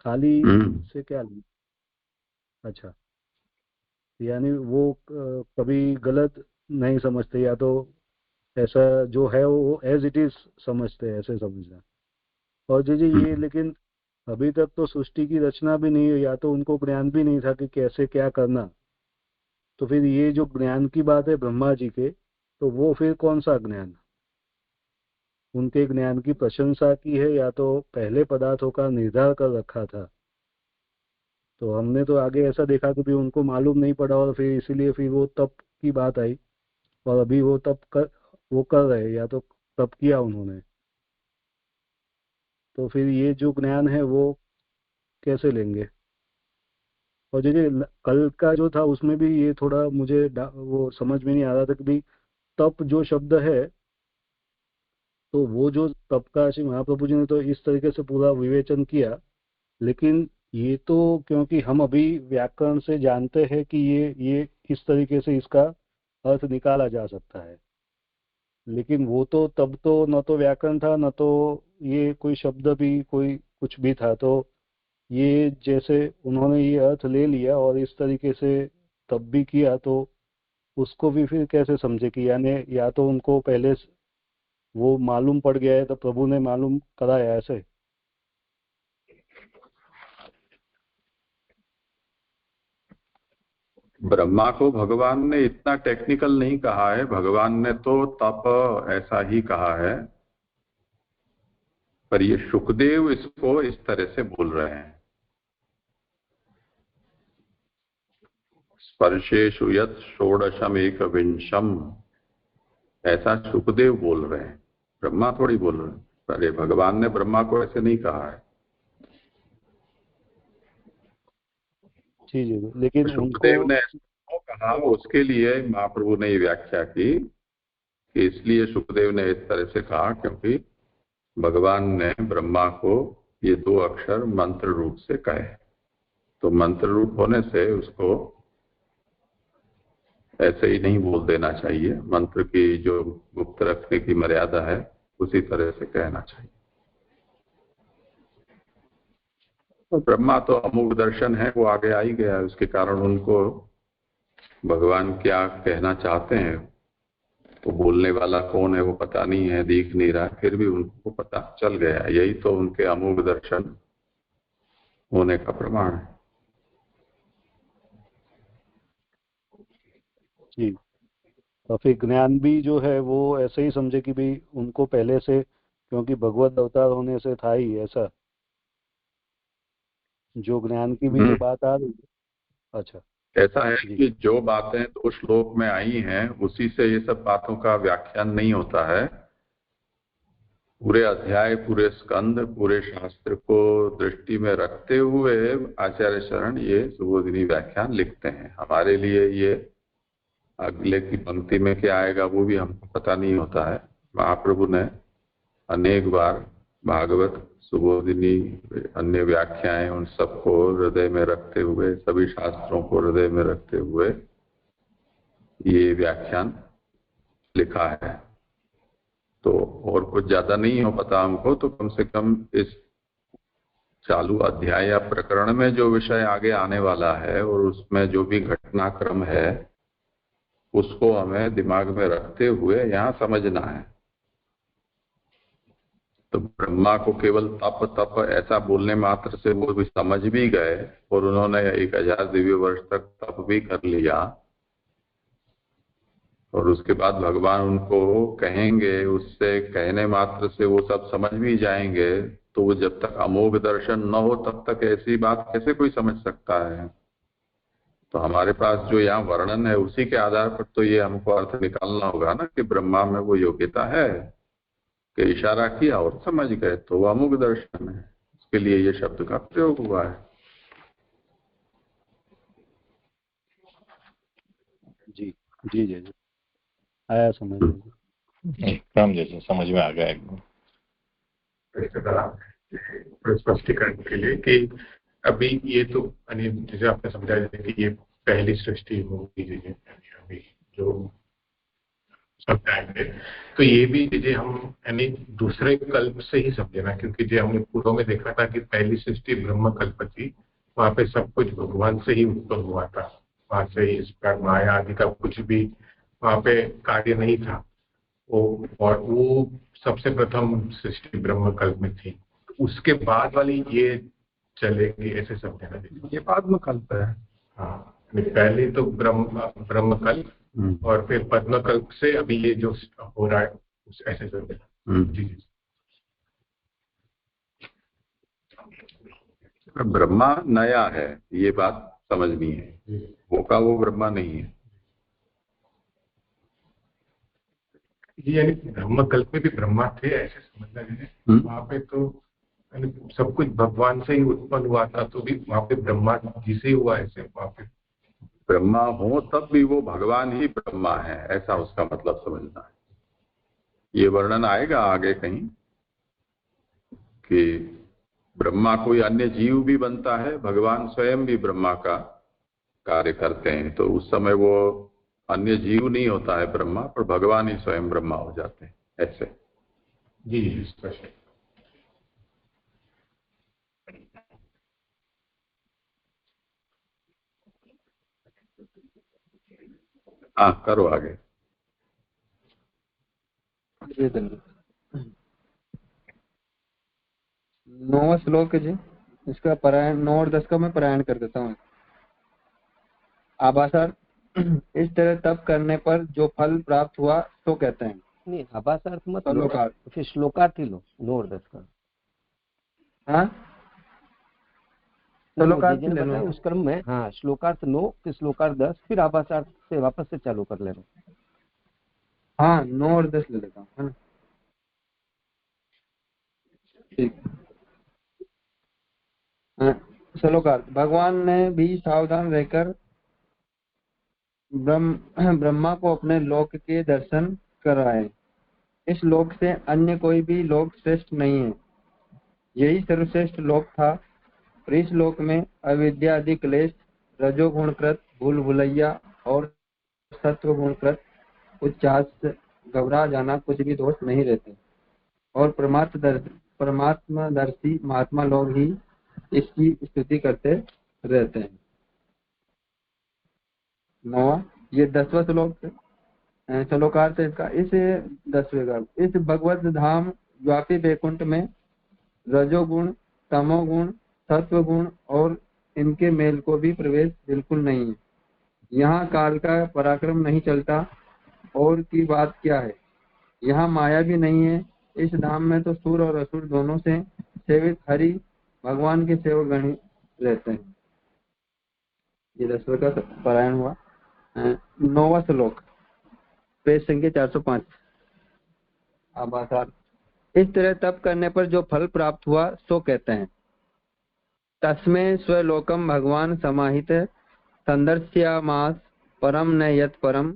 खाली से क्या लेना? अच्छा, यानी वो कभी गलत नहीं समझते, या तो ऐसा जो है वो एज इट इज समझते हैं, ऐसे समझना। और जी ये लेकिन अभी तक तो सृष्टि की रचना भी नहीं हुई, या तो उनको ज्ञान भी नहीं था कि कैसे क्या करना, तो फिर ये जो ज्ञान की बात है ब्रह्मा जी के, तो वो फिर कौन सा ज्ञान? उनके ज्ञान की प्रशंसा की है, या तो पहले पदार्थों का निर्धार कर रखा था? तो हमने तो आगे ऐसा देखा कि भी उनको मालूम नहीं पड़ा, और फिर इसीलिए फिर वो तप की बात आई, और अभी वो कर रहे, या तो तप किया उन्होंने, तो फिर ये जो ज्ञान है वो कैसे लेंगे? और जैसे कल का जो था उसमें भी ये थोड़ा मुझे वो समझ में नहीं आ रहा था कि भाई तप जो शब्द है, तो वो जो तप का श्री महाप्रभु जी ने तो इस तरीके से पूरा विवेचन किया, लेकिन ये तो क्योंकि हम अभी व्याकरण से जानते हैं कि ये इस तरीके से इसका अर्थ निकाला जा सकता है, लेकिन वो तो तब तो न तो व्याकरण था, न तो ये कोई शब्द भी कोई कुछ भी था। तो ये जैसे उन्होंने ये अर्थ ले लिया और इस तरीके से तब भी किया, तो उसको भी फिर कैसे समझे कि यानी या तो उनको पहले वो मालूम पड़ गया है तो प्रभु ने मालूम कराया ऐसे? ब्रह्मा को भगवान ने इतना टेक्निकल नहीं कहा है, भगवान ने तो तप ऐसा ही कहा है, पर ये सुखदेव इसको इस तरह से बोल रहे हैं, स्पर्शेषु यत् षोडशम एक विंशम, ऐसा सुखदेव बोल रहे हैं, ब्रह्मा थोड़ी बोल रहे हैं। अरे भगवान ने ब्रह्मा को ऐसे नहीं कहा है। जी जी, लेकिन सुखदेव ने ऐसा कहा, उसके लिए महाप्रभु ने ये व्याख्या की कि इसलिए सुखदेव ने इस तरह से कहा क्योंकि भगवान ने ब्रह्मा को ये 2 अक्षर मंत्र रूप से कहे, तो मंत्र रूप होने से उसको ऐसे ही नहीं बोल देना चाहिए, मंत्र की जो गुप्त रखने की मर्यादा है उसी तरह से कहना चाहिए। तो ब्रह्मा तो अमोघ दर्शन है, वो आगे आ ही गया है, उसके कारण उनको भगवान क्या कहना चाहते हैं, तो बोलने वाला कौन है वो पता नहीं है, दिख नहीं रहा, फिर भी उनको पता चल गया। यही तो उनके अमोघ दर्शन होने का प्रमाण है। जी, तो फिर ज्ञान भी जो है वो ऐसे ही समझे कि भाई उनको पहले से, क्योंकि भगवत अवतार होने से था ही ऐसा, जो ज्ञान की भी जो बात आ रही है। अच्छा, ऐसा है कि जो बातें 2 श्लोक में आई हैं उसी से ये सब बातों का व्याख्यान नहीं होता है। पूरे अध्याय, पूरे स्कंद, पूरे शास्त्र को दृष्टि में रखते हुए आचार्य शरण ये सुबोधिनी व्याख्यान लिखते हैं। हमारे लिए ये अगले की पंक्ति में क्या आएगा वो भी हमको पता नहीं होता है। महाप्रभु ने अनेक बार भागवत, सुबोधिनी, अन्य व्याख्याएं, उन सबको हृदय में रखते हुए, सभी शास्त्रों को हृदय में रखते हुए ये व्याख्यान लिखा है। तो और कुछ ज्यादा नहीं हो पता हमको, तो कम से कम इस चालू अध्याय या प्रकरण में जो विषय आगे आने वाला है और उसमें जो भी घटनाक्रम है उसको हमें दिमाग में रखते हुए यहाँ समझना है। तो ब्रह्मा को केवल तप तप ऐसा बोलने मात्र से वो भी समझ भी गए और उन्होंने 1000 दिव्य वर्ष तक तप भी कर लिया, और उसके बाद भगवान उनको कहेंगे, उससे कहने मात्र से वो सब समझ भी जाएंगे। तो वो जब तक अमोघ दर्शन न हो तब तक ऐसी बात कैसे कोई समझ सकता है। तो हमारे पास जो यहाँ वर्णन है उसी के आधार पर तो ये हमको अर्थ निकालना होगा ना कि ब्रह्मा में वो योग्यता है कि इशारा किया और समझ गए, तो वो अमोघ दर्शन है, उसके लिए ये शब्द का प्रयोग हुआ है। जी जी जी जी, आया समझ में, राम जैसे समझ में आ गया एकदम। स्पष्टीकरण के लिए कि अभी ये तो जैसे आपने समझाया कि ये पहली सृष्टि होगी, अभी जो समझाएंगे, तो ये भी चीजें हम दूसरे कल्प से ही समझना, क्योंकि जो हमने पूर्व में देखा था कि पहली सृष्टि ब्रह्म कल्प थी, वहां पे सब कुछ भगवान से ही उत्पन्न हुआ था, वहां से इस प्रकार माया आदि का कुछ भी वहां पे कार्य नहीं था वो, और वो सबसे प्रथम सृष्टि ब्रह्म कल्प में थी। उसके बाद वाली ये चलेगी ऐसे समझना, ये पद्म कल्प है। हाँ, पहले तो ब्रह्म कल्प और फिर पद्म कल्प से अभी ये जो हो रहा है ऐसे समझना। जी जी, ब्रह्मा नया है, ये बात समझनी है, वो का वो ब्रह्मा नहीं है। यानी ब्रह्म कल्प में भी ब्रह्मा थे ऐसे समझना है। वहां पे तो सब कुछ भगवान से ही उत्पन्न हुआ था, तो भी वहां पे ब्रह्मा जी से ही हुआ ऐसे, वहां पे ब्रह्मा हो तब भी वो भगवान ही ब्रह्मा है, ऐसा उसका मतलब समझना है। ये वर्णन आएगा आगे कहीं कि ब्रह्मा कोई अन्य जीव भी बनता है, भगवान स्वयं भी ब्रह्मा का कार्य करते हैं, तो उस समय वो अन्य जीव नहीं होता है ब्रह्मा, पर भगवान ही स्वयं ब्रह्मा हो जाते हैं ऐसे। जी जी, स्पष्ट। हाँ करो आगे। जी धन्यवाद। 9वां श्लोक है जी, इसका पारायण 9 और 10 का मैं पारायण कर देता हूँ। आभासार्थ, इस तरह तप करने पर जो फल प्राप्त हुआ तो कहते हैं। नहीं, आभासार्थ मत लो, श्लोकार्थ। फिर श्लोकार्थ ही लो 9 और 10 का। हाँ नहीं, वो श्लोकार्थ जीजी ने ले लो बताया ना। उस क्रम में। हाँ, श्लोकार्थ 9 फिर श्लोकार्थ 10 फिर आभासार्थ से वापस से चालू कर लेना। हाँ 9 और 10 ले लेता हूँ, है ना। ठीक। श्लोकार्थ, भगवान ने भी सावधान रहकर ब्रह्मा को अपने लोक के दर्शन कराए। इस लोक से अन्य कोई भी लोक श्रेष्ठ नहीं है, यही सर्वश्रेष्ठ लोक था। और इस लोक में अविद्या आदि क्लेश, रजोगुणकृत भूल भुलैया और सत्व गुणकृत उच्चास, घबरा जाना, कुछ भी दोष नहीं रहते। और परमात्मदर्शी महात्मा लोग ही इसकी स्तुति करते रहते हैं। 9वां, ये 10वां श्लोक है। श्लोकार्थ है इसका। इस 10वें का, इस भगवत धाम व्यापी वैकुंठ में रजोगुण, तमोगुण, सत्वगुण और इनके मेल को भी प्रवेश बिल्कुल नहीं है। यहाँ काल का पराक्रम नहीं चलता। और की बात क्या है, यहाँ माया भी नहीं है। इस धाम में तो सुर और असुर दोनों से सेवित हरि भगवान के सेवक गण रहते हैं। ये 10वें का पारायण हुआ। 9वां श्लोक, पेज संख्या 405। आभासार्थ, इस तरह तप करने पर जो फल प्राप्त हुआ सो कहते हैं। तस्मै स्वलोकम भगवान समाहित संदर्श्यामास परम न यत् परम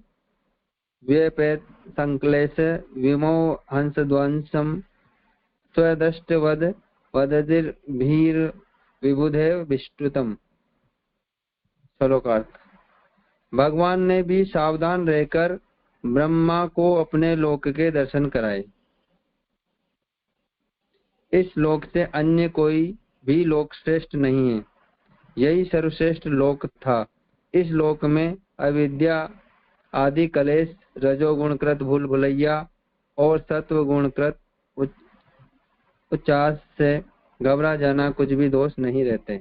व्यपेत संक्लेश विमो हंसध्वंसम स्वदृष्टवद वदतिर्भीर विबुधे विष्टुतम। श्लोकार्थ, भगवान ने भी सावधान रहकर ब्रह्मा को अपने लोक के दर्शन कराए। इस लोक से अन्य कोई भी लोक श्रेष्ठ नहीं है, यही सर्वश्रेष्ठ लोक था। इस लोक में अविद्या आदि कलेश, रजोगुणकृत भूल भुलैया और सत्व गुणकृत उच्चास से घबरा जाना, कुछ भी दोष नहीं रहते।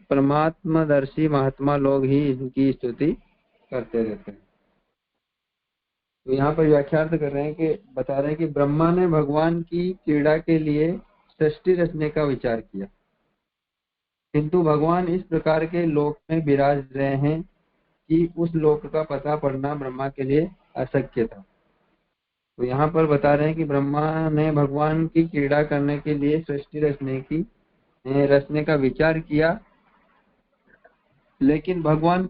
परमात्मदर्शी महात्मा लोग ही इनकी स्तुति करते रहते हैं। तो यहाँ पर व्याख्यार्थ कर रहे हैं कि बता रहे हैं कि ब्रह्मा ने भगवान की क्रीड़ा के लिए सृष्टि रचने का विचार किया, किंतु भगवान इस प्रकार के लोक में विराज रहे हैं कि उस लोक का पता पड़ना ब्रह्मा के लिए अशक्य था। तो यहाँ पर बता रहे हैं कि ब्रह्मा ने भगवान की क्रीड़ा करने के लिए सृष्टि रचने का विचार किया, लेकिन भगवान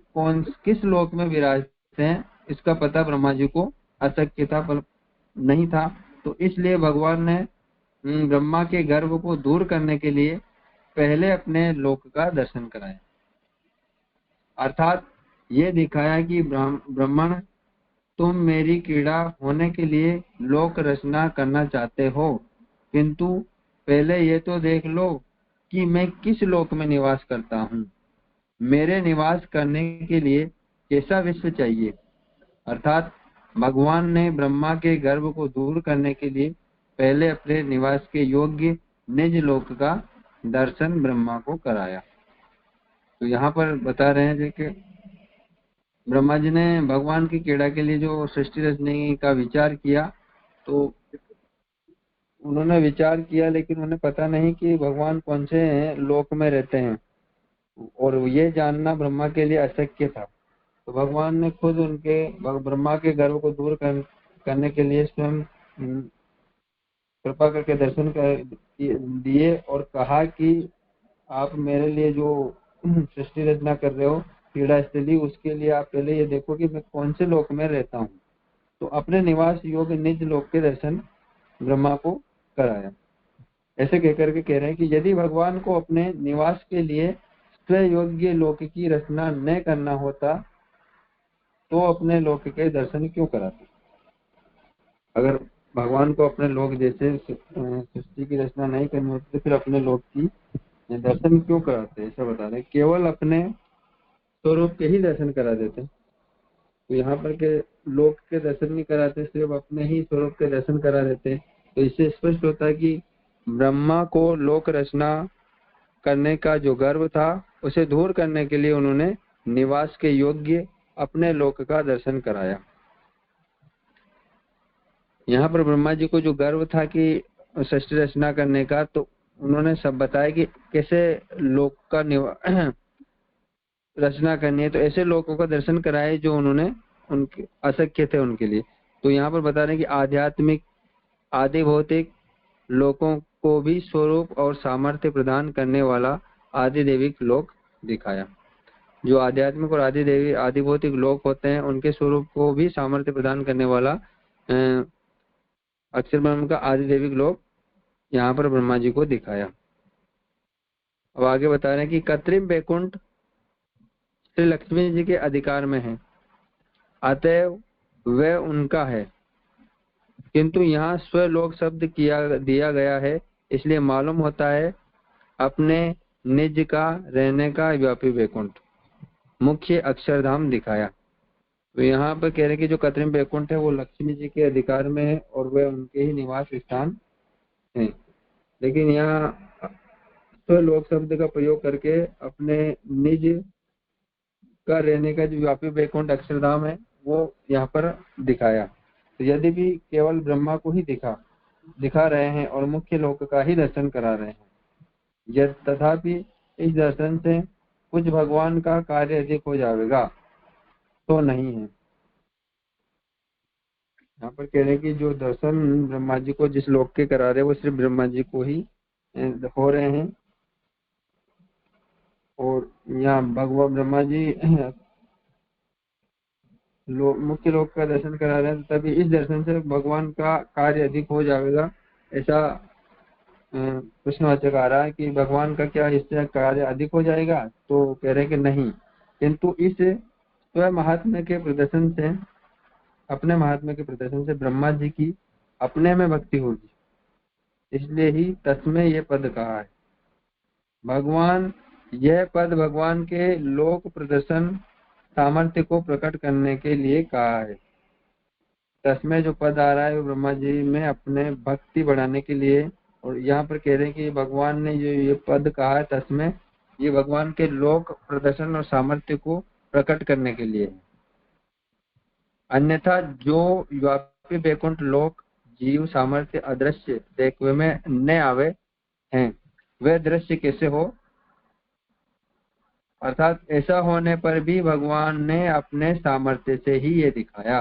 किस लोक में विराजते हैं इसका पता ब्रह्मा जी को अशक्य था, नहीं था। तो इसलिए भगवान ने ब्रह्मा के गर्व को दूर करने के लिए पहले अपने लोक का दर्शन कराया, अर्थात ये दिखाया कि ब्राह्मण, तुम मेरी क्रीड़ा होने के लिए लोक रचना करना चाहते हो, किंतु पहले ये तो देख लो कि मैं किस लोक में निवास करता हूँ। मेरे निवास करने के लिए कैसा विश्व चाहिए। अर्थात भगवान ने ब्रह्मा के गर्व को दूर करने के लिए पहले अपने निवास के योग्य निज लोक का दर्शन ब्रह्मा को कराया। तो यहाँ पर बता रहे हैं कि ब्रह्मा जी ने भगवान की क्रीड़ा के लिए जो सृष्टि रचने का विचार किया, तो उन्होंने विचार किया लेकिन उन्हें पता नहीं कि भगवान कौन से लोक में रहते हैं, और ये जानना ब्रह्मा के लिए अशक्य था। तो भगवान ने खुद उनके ब्रह्मा के गर्व को दूर करने के लिए स्वयं कृपा करके दर्शन दिए और कहा कि आप मेरे लिए जो सृष्टि रचना कर रहे हो क्रीड़ा स्थली, उसके लिए आप पहले ये देखो कि मैं कौन से लोक में रहता हूँ। तो अपने निवास योग्य निज लोक के दर्शन ब्रह्मा को कराया। ऐसे कहकर के कह रहे हैं कि यदि भगवान को अपने निवास के लिए स्वयोग्य लोक की रचना न करना होता तो अपने लोक के दर्शन क्यों कराते। अगर भगवान को अपने लोक जैसे सृष्टि की रचना नहीं करनी होती तो फिर अपने लोक की दर्शन क्यों कराते। ऐसा बता रहे, केवल अपने स्वरूप के ही दर्शन करा देते। तो यहाँ पर के लोक के दर्शन नहीं कराते, सिर्फ अपने ही स्वरूप के दर्शन करा देते। तो इससे स्पष्ट होता है कि ब्रह्मा को लोक रचना करने का जो गर्व था उसे दूर करने के लिए उन्होंने निवास के योग्य अपने लोक का दर्शन कराया। यहाँ पर ब्रह्मा जी को जो गर्व था कि सृष्टि रचना करने का, तो उन्होंने सब बताया कि कैसे लोक का रचना करनी है। तो ऐसे लोगों का दर्शन कराए जो उन्होंने उनके अशक्य थे उनके लिए। तो यहाँ पर बता रहे हैं कि आध्यात्मिक आदि भौतिक लोकों को भी स्वरूप और सामर्थ्य प्रदान करने वाला आदि दैविक लोक दिखाया। जो आध्यात्मिक और आदि देवी आदि भौतिक लोक होते हैं उनके स्वरूप को भी सामर्थ्य प्रदान करने वाला अक्षर ब्रह्म का आदि दैविक लोक यहाँ पर ब्रह्मा जी को दिखाया। अब आगे बता रहे हैं कि कृत्रिम वैकुंठ श्री लक्ष्मी जी के अधिकार में है, अतएव वह उनका है, किंतु यहाँ स्वलोक शब्द दिया गया है, इसलिए मालूम होता है अपने निज का रहने का व्यापी वैकुंठ मुख्य अक्षरधाम दिखाया। तो यहाँ पर कह रहे हैं कि जो कृत्रिम वैकुंठ है वो लक्ष्मी जी के अधिकार में है और वह उनके ही निवास स्थान है, लेकिन यहाँ स्वलोक शब्द का प्रयोग करके अपने निज का रहने का जो व्यापी वैकुंठ अक्षरधाम है वो यहाँ पर दिखाया। तो यदि भी केवल ब्रह्मा को ही दिखा रहे हैं और मुख्य लोक का ही दर्शन करा रहे हैं, तथापि इस दर्शन से कुछ भगवान का कार्य अधिक हो जाएगा तो नहीं है। यहाँ पर कह रहे हैं कि जो दर्शन ब्रह्मा जी को जिस लोक के करा रहे हैं वो सिर्फ ब्रह्मा जी को ही हो रहे हैं, और यहाँ भगवान ब्रह्मा जी मुख्य लोक का दर्शन करा रहे हैं, तभी इस दर्शन से भगवान का कार्य अधिक हो जाएगा। ऐसा प्रश्नवाचक आ रहा है कि भगवान का क्या इससे कार्य अधिक हो जाएगा, तो कह रहे हैं कि नहीं, किंतु इस स्वयं महात्म्य के प्रदर्शन से अपने महात्म्य के प्रदर्शन से ब्रह्मा जी की अपने में भक्ति होगी, इसलिए ही तस्मै ये पद कहा है। भगवान यह पद भगवान के लोक प्रदर्शन सामर्थ्य को प्रकट करने के लिए कहा है। तस्मै जो पद आ रहा है वो ब्रह्मा जी में अपने भक्ति बढ़ाने के लिए, और यहाँ पर कह रहे हैं कि भगवान ने जो ये पद कहा है तस्मै, ये भगवान के लोक प्रदर्शन और सामर्थ्य को प्रकट करने के लिए। अन्यथा जो व्यापी वैकुंठ लोक जीव सामर्थ्य अदृश्य देखने में न आवे हैं, वह दृश्य कैसे हो, अर्थात ऐसा होने पर भी भगवान ने अपने सामर्थ्य से ही ये दिखाया।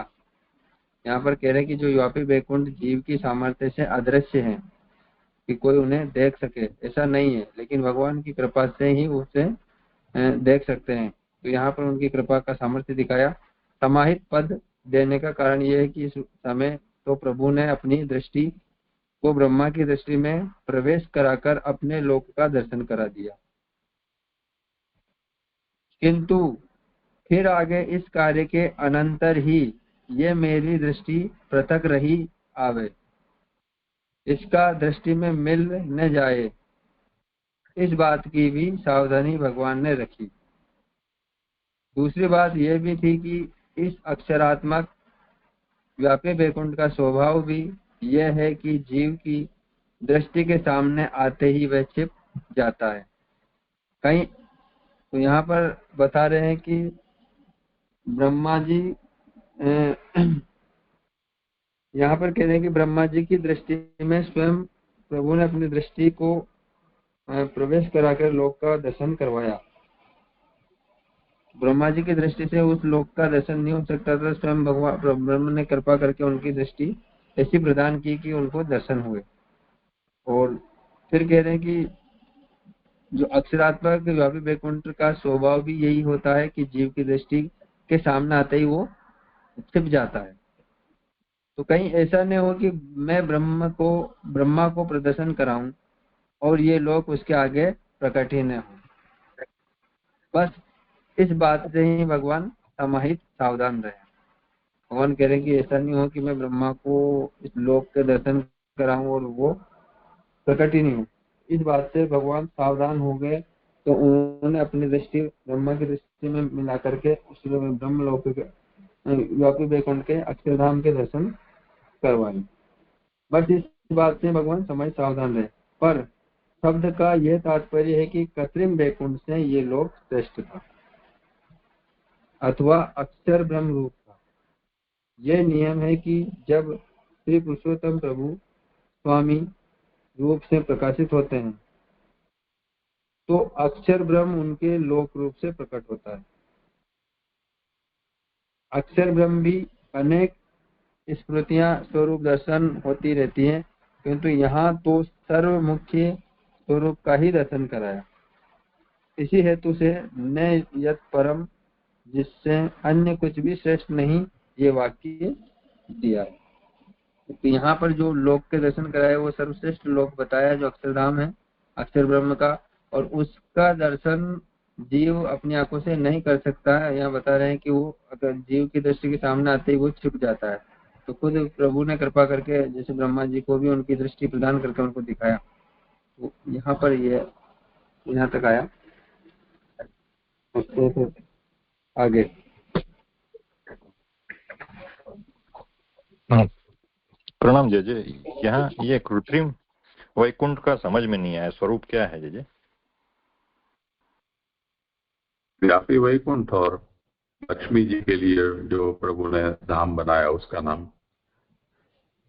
यहाँ पर कह रहे हैं कि जो व्यापी वैकुंठ जीव की सामर्थ्य से अदृश्य है कि कोई उन्हें देख सके, ऐसा नहीं है, लेकिन भगवान की कृपा से ही उसे देख सकते हैं। तो यहाँ पर उनकी कृपा का सामर्थ्य दिखाया। समाहित पद देने का कारण यह है कि इस समय तो प्रभु ने अपनी दृष्टि को ब्रह्मा की दृष्टि में प्रवेश कराकर अपने लोक का दर्शन करा दिया, किंतु फिर आगे इस कार्य के अनंतर ही ये मेरी दृष्टि पृथक रही आवे, इसका दृष्टि में मिल न जाए, इस बात की भी सावधानी भगवान ने रखी। दूसरी बात यह भी थी कि इस अक्षरात्मक व्यापी वैकुंठ का स्वभाव भी यह है कि जीव की दृष्टि के सामने आते ही वह छिप जाता है कहीं। तो यहाँ पर बता रहे हैं कि ब्रह्मा जी यहाँ पर कह रहे हैं कि ब्रह्मा जी की दृष्टि में स्वयं प्रभु ने अपनी दृष्टि को प्रवेश कराकर लोक का दर्शन करवाया। ब्रह्मा जी की दृष्टि से उस लोक का दर्शन नहीं हो सकता था, स्वयं भगवान ब्रह्म ने कृपा करके उनकी दृष्टि ऐसी प्रदान की कि उनको दर्शन हुए। और फिर कह रहे हैं कि जो अक्षरात्मक व्यापी वैकुंठ का स्वभाव भी यही होता है कि जीव की दृष्टि के सामने आते ही वो छिप जाता है। तो कहीं ऐसा नहीं हो कि मैं ब्रह्मा को प्रदर्शन कराऊं और ये लोग उसके आगे प्रकट ही न हो। बस इस बात से ही भगवान समाहित सावधान रहे। भगवान कह रहे हैं कि ऐसा नहीं हो कि मैं ब्रह्मा को इस लोक के दर्शन कराऊं और वो प्रकट ही नहीं हो। इस बात से भगवान सावधान हो गए, तो उन्होंने अपनी दृष्टि ब्रह्मा की दृष्टि में मिला करके उस ब्रह्म लोक व्यापी वैकुंठ के अक्षरधाम के दर्शन करवाए। बस इस बात से भगवान समय सावधान रहे। पर शब्द का यह तात्पर्य है कि कृत्रिम वैकुंठ से ये लोक श्रेष्ठ था अथवा अक्षर ब्रह्म रूप था। यह नियम है कि जब श्री पुरुषोत्तम प्रभु स्वामी रूप से प्रकाशित होते हैं तो अक्षर ब्रह्म उनके लोक रूप से प्रकट होता है। अक्षर ब्रह्म भी अनेक स्मृतियां स्वरूप दर्शन होती रहती हैं, किंतु यहाँ तो सर्व मुख्य स्वरूप का ही दर्शन कराया। इसी हेतु से न यत परम, जिससे अन्य कुछ भी श्रेष्ठ नहीं, ये वाक्य दिया है। तो यहाँ पर जो लोक के दर्शन कराए वो सर्वश्रेष्ठ लोक बताया जो अक्षरधाम है, अक्षर ब्रह्म का, और उसका दर्शन जीव अपनी आंखों से नहीं कर सकता है। यहाँ बता रहे हैं कि वो अगर जीव की दृष्टि के सामने आते ही वो छिप जाता है। तो खुद प्रभु ने कृपा करके जैसे ब्रह्मा जी को भी उनकी दृष्टि प्रदान करके उनको दिखाया। तो यहाँ पर ये यहाँ तक आया। तो आगे प्रणाम जय जय। यहाँ ये कृत्रिम वैकुंठ का समझ में नहीं आया, स्वरूप क्या है जय जय? व्यापी वैकुंठ और लक्ष्मी जी के लिए जो प्रभु ने धाम बनाया उसका नाम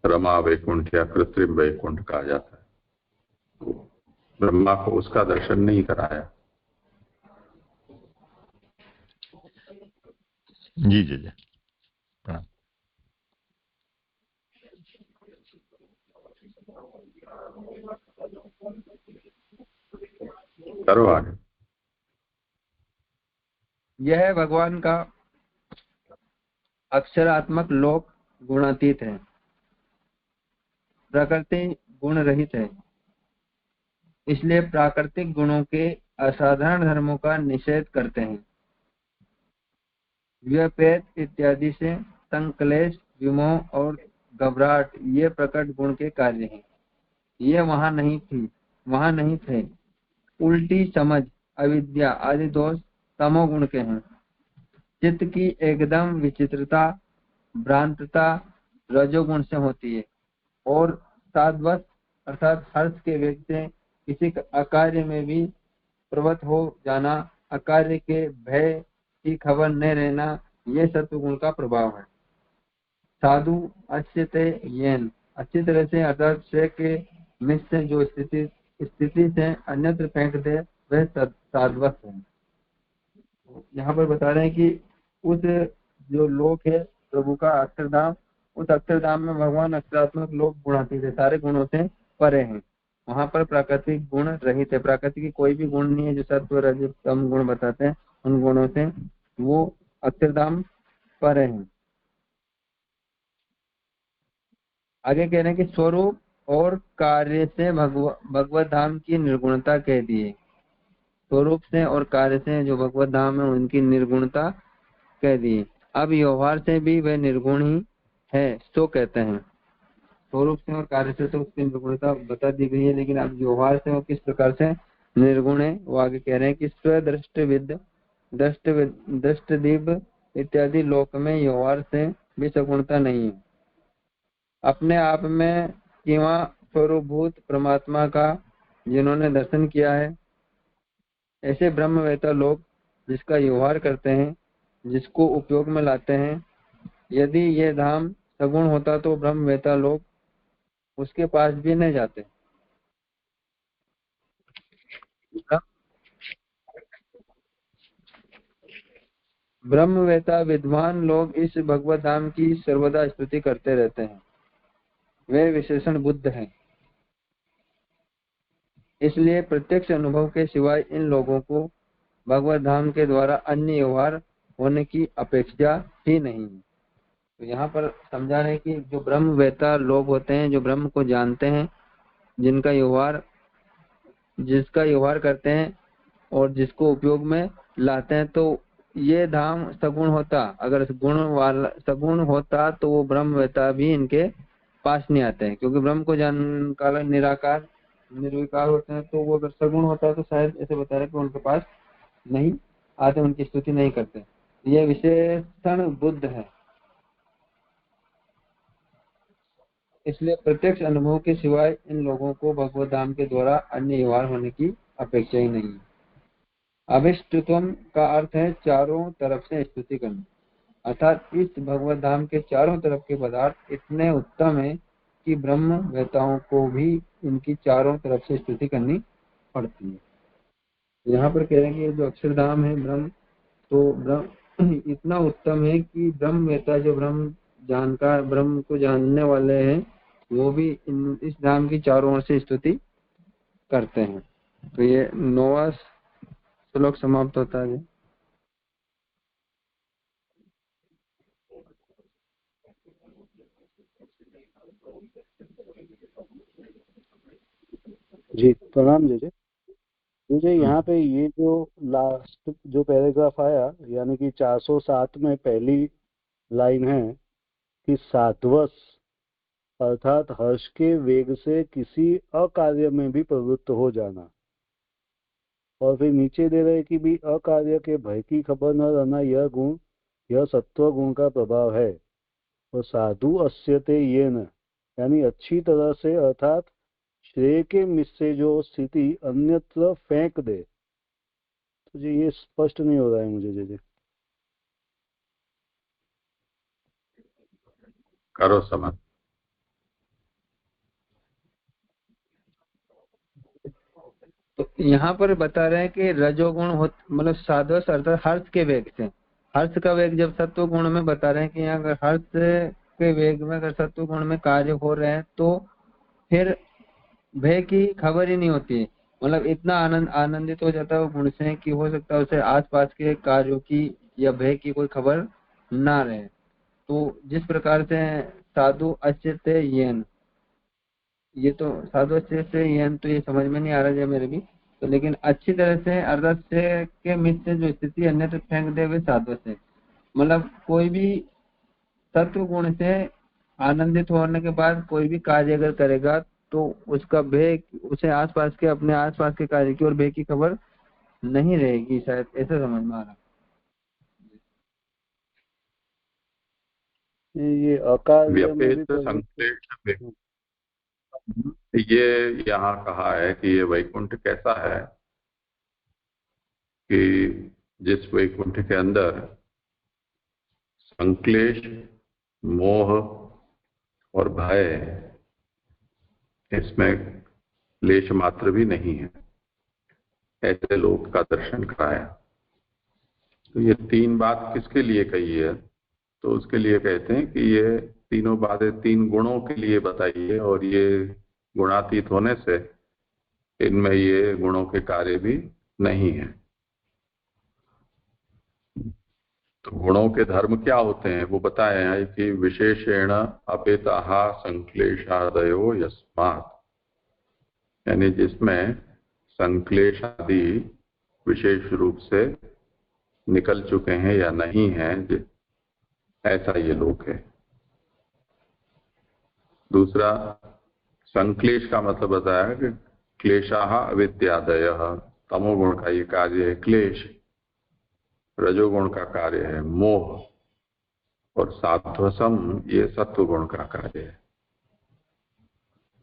रमा वैकुंठ या कृत्रिम वैकुंठ कहा जाता है। तो ब्रह्मा को उसका दर्शन नहीं कराया। जी जय जय प्रणाम। करो आगे। यह भगवान का अक्षरात्मक लोक गुणातीत है, प्रकृति गुण रहित है। इसलिए प्राकृतिक गुणों के असाधारण धर्मों का निषेध करते हैं। व्यपेत इत्यादि से संक्लेश, विमोह और घबराहट ये प्रकट गुण के कार्य हैं। ये वहां नहीं थे। उल्टी समझ, अविद्या आदि दोष तमोगुण के हैं। चित्त की एकदम विचित्रता, भ्रांतता रजोगुण से होती है, और साधवत अर्थात हर्ष के वेग से किसी अकार्य में भी प्रवृत्त हो जाना, अकार्य के भय की खबर न रहना, ये सत्वगुण का प्रभाव है। साधु अच्छते येन, अच्छी तरह से अर्थात श्रेय के मिस से जो स्थिति से अन्यत्र फेंक दे वह साधवत है। यहाँ पर बता रहे हैं कि उस जो लोक है प्रभु का अक्षरधाम, उस अक्षरधाम में भगवान अक्षरात्मक लोक गुणातीत है, सारे गुणों से परे हैं। वहां पर प्राकृतिक गुण रहित है, प्राकृतिक की कोई भी गुण नहीं है जो सत्व रज तम गुण बताते हैं, उन गुणों से वो अक्षरधाम परे हैं। आगे कह रहे हैं कि स्वरूप और कार्य से भगवत धाम की निर्गुणता कह दिए। स्वरूप से और कार्य से जो भगवत धाम है उनकी निर्गुणता कह दी। अब व्यवहार से भी वह निर्गुण ही है तो कहते हैं। स्वरूप से और कार्य से तो उसकी निर्गुणता बता दी गई है, लेकिन अब व्यवहार से वो किस प्रकार से निर्गुण है वो आगे कह रहे हैं कि स्वदृष्टविद, दृष्टदीप इत्यादि लोक में व्यवहार से भी सगुणता नहीं है। अपने आप में केवल स्वरूपभूत परमात्मा का जिन्होंने दर्शन किया है, ऐसे ब्रह्मवेता लोग जिसका व्यवहार करते हैं, जिसको उपयोग में लाते हैं, यदि ये धाम सगुण होता तो ब्रह्मवेता लोग उसके पास भी नहीं जाते। ब्रह्मवेता विद्वान लोग इस भगवत धाम की सर्वदा स्तुति करते रहते हैं। वे विशेषण बुद्ध हैं। इसलिए प्रत्यक्ष अनुभव के सिवाय इन लोगों को भगवत धाम के द्वारा अन्य व्यवहार होने की अपेक्षा ही नहीं है। तो यहाँ पर समझा रहे हैं कि जो ब्रह्मवेता लोग होते हैं, जो ब्रह्म को जानते हैं, जिसका व्यवहार करते हैं और जिसको उपयोग में लाते हैं, तो ये धाम सगुण होता, अगर सगुण होता तो वो ब्रह्मवेता भी इनके पास नहीं आते हैं, क्योंकि ब्रह्म को जानकार निराकार निर्विकार होते हैं। तो वो अगर सगुण होता तो शायद ऐसे बता रहे कि उनके पास नहीं आते, उनकी स्तुति नहीं करते। ये विशेषण बुद्ध है। इसलिए प्रत्यक्ष अनुभव के सिवाय इन लोगों को भगवत धाम के द्वारा अन्य व्यवहार होने की अपेक्षा ही नहीं है। अभिष्टत्वम का अर्थ है चारों तरफ से स्तुति करना, अर्थात इस भगवत धाम के चारों तरफ के पदार्थ इतने उत्तम है कि ब्रह्म वेताओं को भी इनकी चारों तरफ से स्तुति करनी पड़ती है। यहाँ पर कह रहे हैं कि जो अक्षरधाम है ब्रह्म, तो ब्रह्म इतना उत्तम है कि ब्रह्म वेता जो ब्रह्म को जानने वाले हैं वो भी इस धाम की चारों ओर से स्तुति करते हैं। तो ये 9वां श्लोक समाप्त होता है। जी प्रणाम जी। मुझे यहाँ पे ये जो लास्ट जो पैराग्राफ आया यानी कि 407 में पहली लाइन है कि साध्वस अर्थात हर्ष के वेग से किसी अकार्य में भी प्रवृत्त हो जाना, और फिर नीचे दे रहे कि भी अकार्य के भय की खबर न रहना, यह सत्व गुण का प्रभाव है। और साधु अस्यते येन यानी अच्छी तरह से अर्थात श्रेय के मिस से जो स्थिति अन्यत्र फेंक दे। तो जी ये स्पष्ट नहीं हो रहा है मुझे। जी करो समझ। तो यहाँ पर बता रहे हैं कि रजोगुण मतलब साध्वस अर्थात हर्ष के वेग से, हर्ष का वेग जब सत्व गुण में बता रहे हैं कि यहाँ अगर हर्ष के वेग में अगर सत्व गुण में कार्य हो रहे हैं तो फिर भय की खबर ही नहीं होती है। मतलब इतना आनंदित हो जाता है वो गुण से कि हो सकता है उसे आसपास के कार्यों की या भय की कोई खबर ना रहे। तो जिस प्रकार से साधु अच्युत येन, ये तो साधु अच्छे से येन तो ये समझ में नहीं आ रहा है मेरे भी, तो लेकिन अच्छी तरह से अर्थात से के मिस से जो स्थिति अन्यत्र फेंक दे हुए साधु से, मतलब कोई भी तत्व गुण से आनंदित होने के बाद कोई भी कार्य अगर करेगा तो उसका भय उसे आसपास के अपने आसपास के कार्य की और भय की खबर नहीं रहेगी, शायद ऐसा समझ में आ रहा। ये अकार्य व्यपेत संश्लेष, ये यहाँ कहा है कि ये वैकुंठ कैसा है कि जिस वैकुंठ के अंदर संक्लेश, मोह और भय इसमें लेश मात्र भी नहीं है, ऐसे लोक का दर्शन कराया। तो ये तीन बात किसके लिए कही है? तो उसके लिए कहते हैं कि ये तीनों बातें तीन गुणों के लिए बताई है, और ये गुणातीत होने से इनमें ये गुणों के कार्य भी नहीं है। तो गुणों के धर्म क्या होते हैं वो बताए हैं कि विशेषेण अपेताहा संक्लेशादयो यस्मात्, यानी जिसमें संक्लेश आदि विशेष रूप से निकल चुके हैं या नहीं है, ऐसा ये लोक है। दूसरा संक्लेश का मतलब बताया कि क्लेशाः अविद्यादयः, तमोगुण का ये कार्य है क्लेश, रजोगुण का कार्य है मोह, और सात्वसम ये सत्वगुण का कार्य है।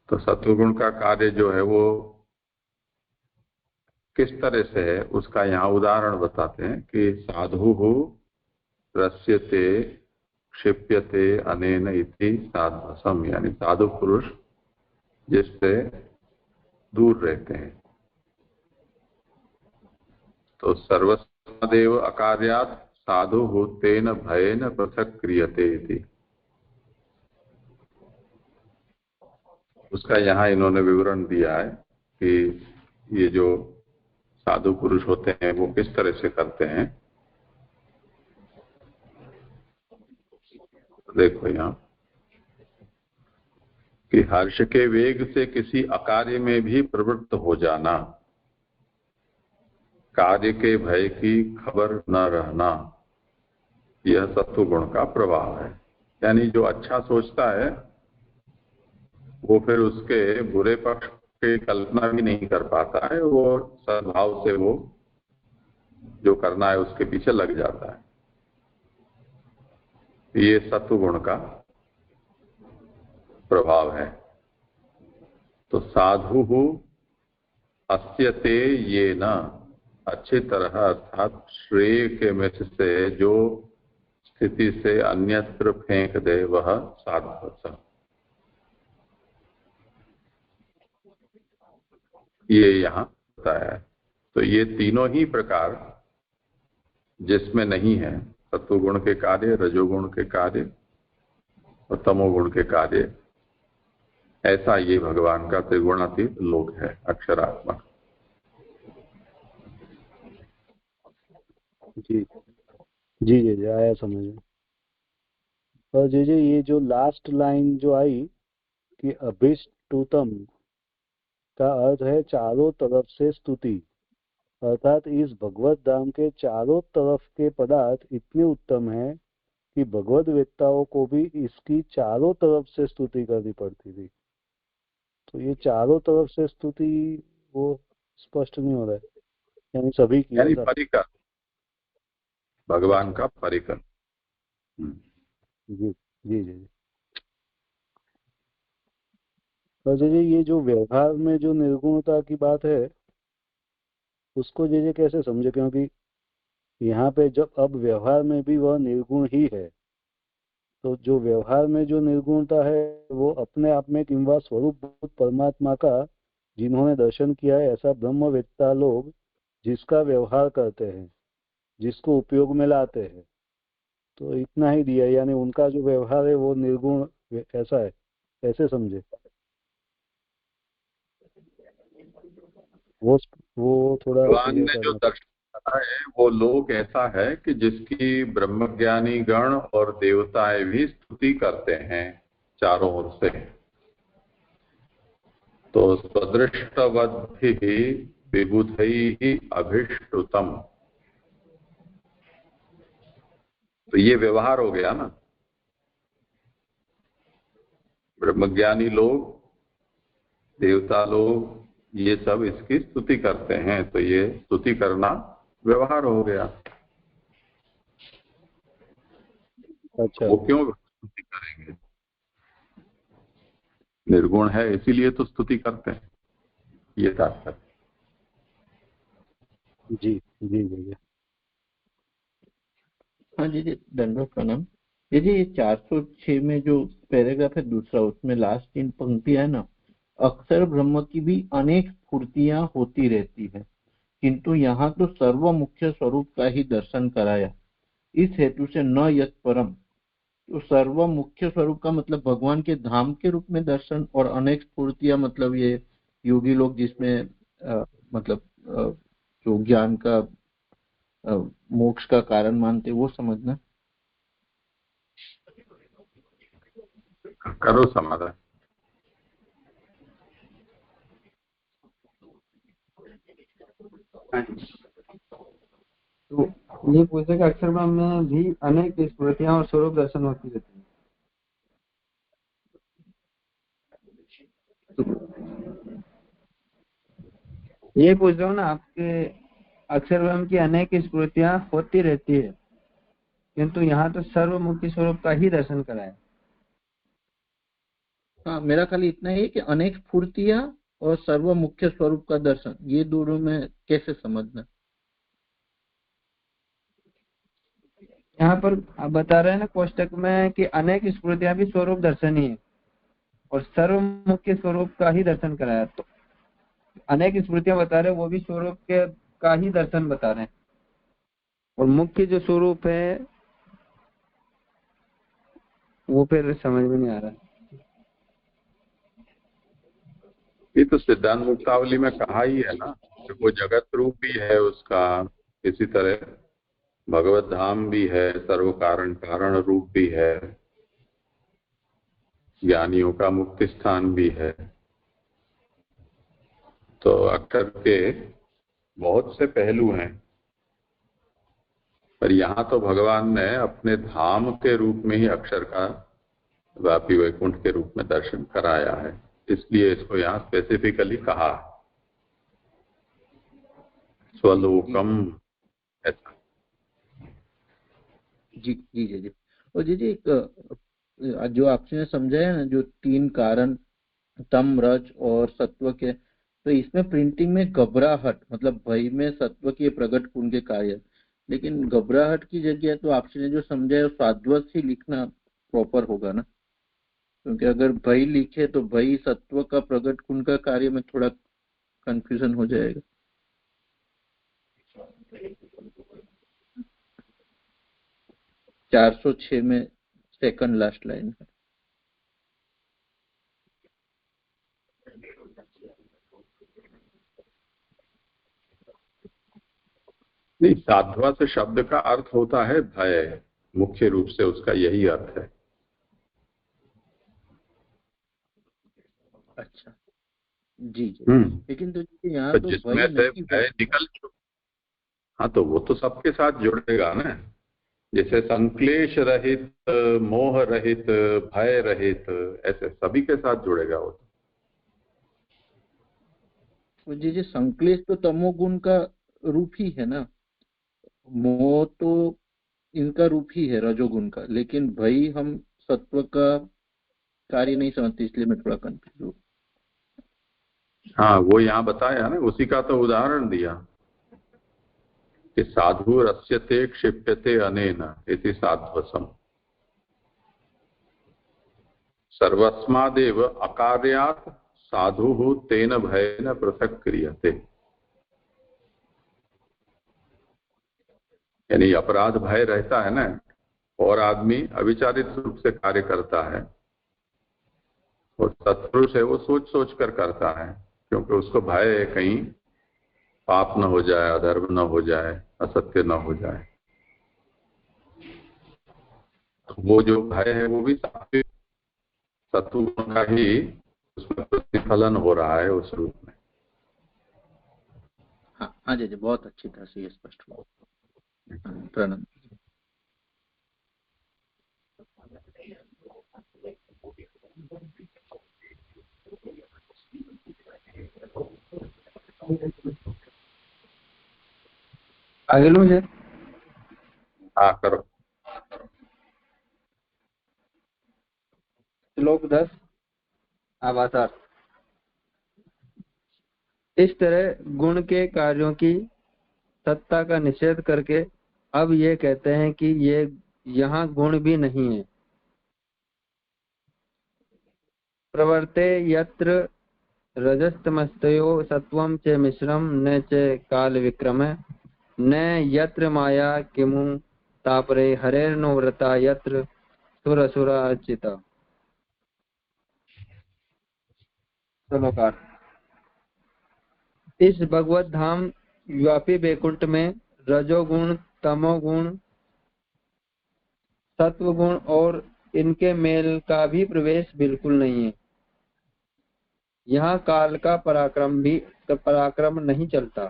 तो सत्वगुण का कार्य जो है वो किस तरह से है उसका यहाँ उदाहरण बताते हैं कि साधु रस्यते क्षिप्यते अनेन इति साध्वसम, यानी साधु पुरुष जिससे दूर रहते हैं। तो सर्वस्वदेव अकार्यात् साधु तेन भयेन पृथक क्रियते इति, उसका यहाँ इन्होंने विवरण दिया है कि ये जो साधु पुरुष होते हैं वो किस तरह से करते हैं। देखो यहाँ कि हर्ष के वेग से किसी अकार्य में भी प्रवृत्त हो जाना, कार्य के भय की खबर न रहना, यह सत्वगुण का प्रभाव है। यानी जो अच्छा सोचता है वो फिर उसके बुरे पक्ष की कल्पना भी नहीं कर पाता है, वो सद्भाव से वो जो करना है उसके पीछे लग जाता है। ये सत्वगुण का प्रभाव है। तो साधु अस्यते ये न, अच्छी तरह अर्थात श्रेय के में से जो स्थिति से अन्यत्र फेंक दे वह साधु। ये यहाँ बताया है। तो ये तीनों ही प्रकार जिसमें नहीं है, सत्वगुण के कार्य, रजोगुण के कार्य और तमोगुण के कार्य, ऐसा ये भगवान का त्रिगुणातीत लोक है, अक्षरात्मक। जी जी जी जी आया समझ में। और जी ये जो लास्ट लाइन जो आई कि अभिष्टुतम का अर्थ है चारों तरफ से स्तुति, अर्थात इस भगवत धाम के चारों तरफ के पदार्थ इतने उत्तम हैं कि भगवत वेत्ताओं को भी इसकी चारों तरफ से स्तुति करनी पड़ती थी। तो ये चारों तरफ से स्तुति वो स्पष्ट नहीं हो रहा है, यानी सभी की, यानी परिकर, भगवान का परिकर। जी जी जी। और जी ये जो व्यवहार में जो निर्गुणता की बात है उसको जी कैसे समझे, क्योंकि यहाँ पे जब अब व्यवहार में भी वह निर्गुण ही है, तो जो व्यवहार में जो निर्गुणता है वो अपने आप में किंवा स्वरूप परमात्मा का जिन्होंने दर्शन किया है ऐसा ब्रह्मवेत्ता लोग जिसका व्यवहार करते हैं, जिसको उपयोग में लाते हैं, तो इतना ही दिया, यानी उनका जो व्यवहार है वो निर्गुण ऐसा है, ऐसे समझे। वो थोड़ा भगवान ने जो दर्शन करा है वो लोक ऐसा है कि जिसकी ब्रह्मज्ञानी गण और देवताएं भी स्तुति करते हैं चारों ओर से। तो स्वदृष्टवद्भि विबुधैः अभिष्टुतम, तो ये व्यवहार हो गया ना। ब्रह्मज्ञानी लोग, देवता लोग, ये सब इसकी स्तुति करते हैं, तो ये स्तुति करना व्यवहार हो गया। अच्छा, वो क्यों स्तुति करेंगे? निर्गुण है इसीलिए तो स्तुति करते हैं, ये तात्पर्य। जी जी जी हाँ जी जी, दंडवत प्रणाम। ये 406 में जो पैराग्राफ है दूसरा, उसमें लास्ट 3 पंक्तियां है ना, अक्षर ब्रह्म की भी अनेक स्फूर्तियां होती रहती है, किंतु यहाँ तो सर्व मुख्य स्वरूप का ही दर्शन कराया, इस हेतु से न यत परम। तो सर्व मुख्य स्वरूप का मतलब भगवान के धाम के रूप में दर्शन, और अनेक स्फूर्तियां मतलब ये योगी लोग जिसमें मतलब जो ज्ञान का मोक्ष का कारण मानते, वो समझना। करो समाधान। तो ये पूछे कि अक्षर ब्रह्म में भी अनेक स्फूर्तियां और स्वरूप दर्शन होती रहती है। ये पूछ रहा हूँ ना आपके, अक्षर ब्रह्म की अनेक स्फूर्तियां होती रहती है, किंतु यहाँ तो सर्वमुखी स्वरूप का ही दर्शन कराया। हाँ, मेरा खाली इतना ही कि अनेक स्फूर्तियां और सर्व मुख्य स्वरूप का दर्शन, ये दोनों में कैसे समझना। यहाँ पर आप बता रहे हैं ना कोष्टक में कि अनेक स्फूर्तियां भी स्वरूप दर्शन ही है और सर्व मुख्य स्वरूप का ही दर्शन कराया। तो अनेक स्मृतियां बता रहे हैं, वो भी स्वरूप के का ही दर्शन बता रहे हैं, और मुख्य जो स्वरूप है वो फिर समझ में नहीं आ रहा। ये तो सिद्धांत मुक्तावली में कहा ही है ना कि वो जगत रूप भी है उसका, इसी तरह भगवत धाम भी है, सर्व कारण कारण रूप भी है, ज्ञानियों का मुक्ति स्थान भी है। तो अक्षर के बहुत से पहलू हैं, पर यहाँ तो भगवान ने अपने धाम के रूप में ही अक्षर का व्यापी वैकुंठ के रूप में दर्शन कराया है, इसलिए इसको यहाँ स्पेसिफिकली कहा स्वलोकम ऐसा। जी जी जी जी। और जी एक जो आपने समझाया ना, जो 3 कारण तम, रज और सत्व के, तो इसमें प्रिंटिंग में घबराहट मतलब भय में सत्व के प्रकट गुण के कार्य, लेकिन घबराहट की जगह तो आपने जो समझाया साध्वस ही लिखना प्रॉपर होगा ना, क्योंकि अगर भय लिखे तो भय सत्व का प्रकट गुण का कार्य में थोड़ा कंफ्यूजन हो जाएगा। चार 406 में सेकंड लास्ट लाइन है। नहीं, साध्वस शब्द का अर्थ होता है भय, मुख्य रूप से उसका यही अर्थ है। अच्छा जी जी, लेकिन तो यहाँ तो तो जिसमें से भय निकल, हाँ तो वो तो सबके साथ जुड़ेगा ना, जैसे संक्लेश रहित, मोह रहित, भय रहित, ऐसे सभी के साथ जुड़ेगा वो। जी जी, संक्लेश तो तमोगुण का रूप ही है ना, मोह तो इनका रूप ही है रजोगुण का, लेकिन भय हम सत्व का कार्य नहीं समझते, इसलिए मैं थोड़ा कंफ्यूज हूँ। हाँ वो यहाँ बताया ना, उसी का तो उदाहरण दिया कि साधु रस्यते क्षिप्यते अनेन इति साध्वसम, सर्वस्मादेव अकार्यात् साधु तेन भयेन पृथक क्रियते। यानी अपराध भय रहता है ना, और आदमी अविचारित रूप से कार्य करता है, और सत्पुरुष है वो सोच सोच कर करता है, क्योंकि उसको भय है कहीं पाप न हो जाए, अधर्म न हो जाए, असत्य न हो जाए। वो जो भय है वो भी सात्विक सत्वगुण का ही उसमें प्रतिफलन हो रहा है उस रूप में। हाँ हाँ जी, बहुत अच्छी तरह से ये स्पष्ट हुआ। प्रणाम। आगे लो मुझे। हाँ करो। श्लोक 10 आवासार। इस तरह गुण के कार्यों की सत्ता का निषेध करके अब ये कहते हैं कि ये यहाँ गुण भी नहीं है। प्रवर्ते यत्र रजस्तमस्तयो सत्वं च मिश्रम न च काल विक्रम न यत्र माया किमु तापरे हरेर्नो व्रता यत्र सुरसुरा अर्चिता। श्लोकार। इस भगवत धाम व्यापी वैकुंठ में रजोगुण, तमोगुण, सत्वगुण और इनके मेल का भी प्रवेश बिल्कुल नहीं है। यहाँ काल का पराक्रम नहीं चलता,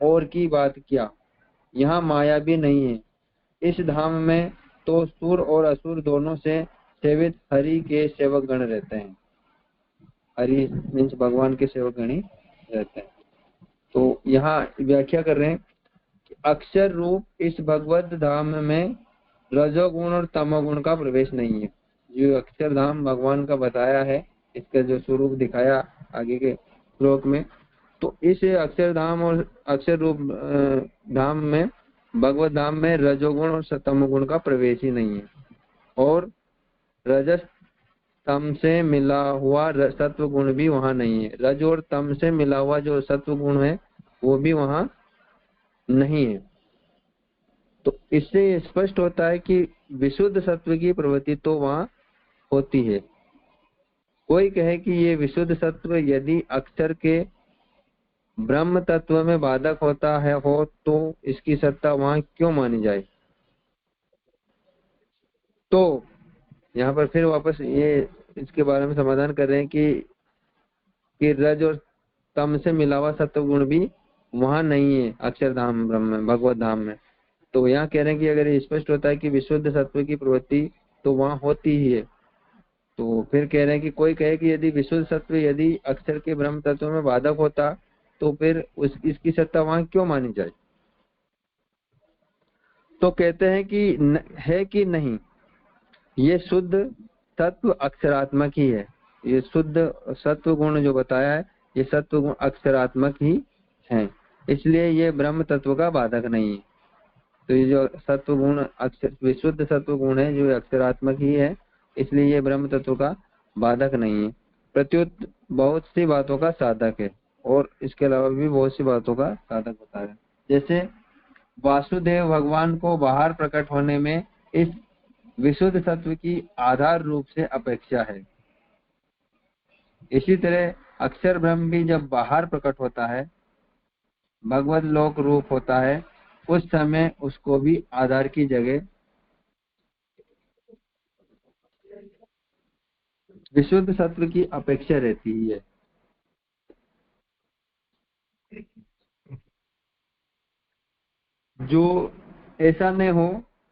और की बात क्या, यहाँ माया भी नहीं है। इस धाम में तो सुर और असुर दोनों से सेवित हरि के सेवक गण रहते हैं। हरि मीन्स भगवान के सेवक गण ही रहते हैं। तो यहाँ व्याख्या कर रहे हैं कि अक्षर रूप इस भगवत धाम में रजोगुण और तमोगुण का प्रवेश नहीं है। जो अक्षर धाम भगवान का बताया है, इसका जो स्वरूप दिखाया आगे के श्लोक में, तो इस अक्षरधाम और अक्षर रूप धाम में, भगवत धाम में रजोगुण और तमोगुण का प्रवेश ही नहीं है, और रजस तम से मिला हुआ सत्व गुण भी वहां नहीं है। रज और तम से मिला हुआ जो सत्व गुण है वो भी वहां नहीं है। तो इससे स्पष्ट होता है कि विशुद्ध सत्व की प्रवृत्ति तो वहां होती है। कोई कहे कि ये विशुद्ध सत्व यदि अक्षर के ब्रह्म तत्व में बाधक होता है हो तो इसकी सत्ता वहां क्यों मानी जाए। तो यहाँ पर फिर वापस ये इसके बारे में समाधान कर रहे हैं कि रज और तम से मिला हुआ सत्व गुण भी वहां नहीं है अक्षरधाम ब्रह्म में, भगवत धाम में। तो यहाँ कह रहे हैं कि अगर ये स्पष्ट होता है कि विशुद्ध सत्व की प्रवृत्ति तो वहां होती ही है, तो फिर कह रहे हैं कि कोई कहे कि यदि विशुद्ध सत्व यदि अक्षर के ब्रह्म तत्व में बाधक होता तो फिर इसकी सत्ता वहां क्यों मानी जाए। तो कहते हैं कि है कि नहीं, ये शुद्ध सत्व अक्षरात्मक ही है। ये शुद्ध सत्व गुण जो बताया है ये सत्व गुण अक्षरात्मक ही है, इसलिए ये ब्रह्म तत्व का बाधक नहीं है। तो ये जो सत्व गुण अक्षर विशुद्ध सत्व गुण है जो अक्षरात्मक ही है, इसलिए ये ब्रह्म तत्व का बाधक नहीं है। प्रत्युत बहुत सी बातों का साधक है और इसके अलावा भी बहुत सी बातों का साधक बता रहे हैं। जैसे वासुदेव भगवान को बाहर प्रकट होने में इस विशुद्ध सत्व की आधार रूप से अपेक्षा है। इसी तरह अक्षर ब्रह्म भी जब बाहर प्रकट होता है, भगवत लोक रूप होता है, उस समय उसको भी आधार की जगह विशुद्ध सत्व की अपेक्षा रहती है। जो ऐसा न हो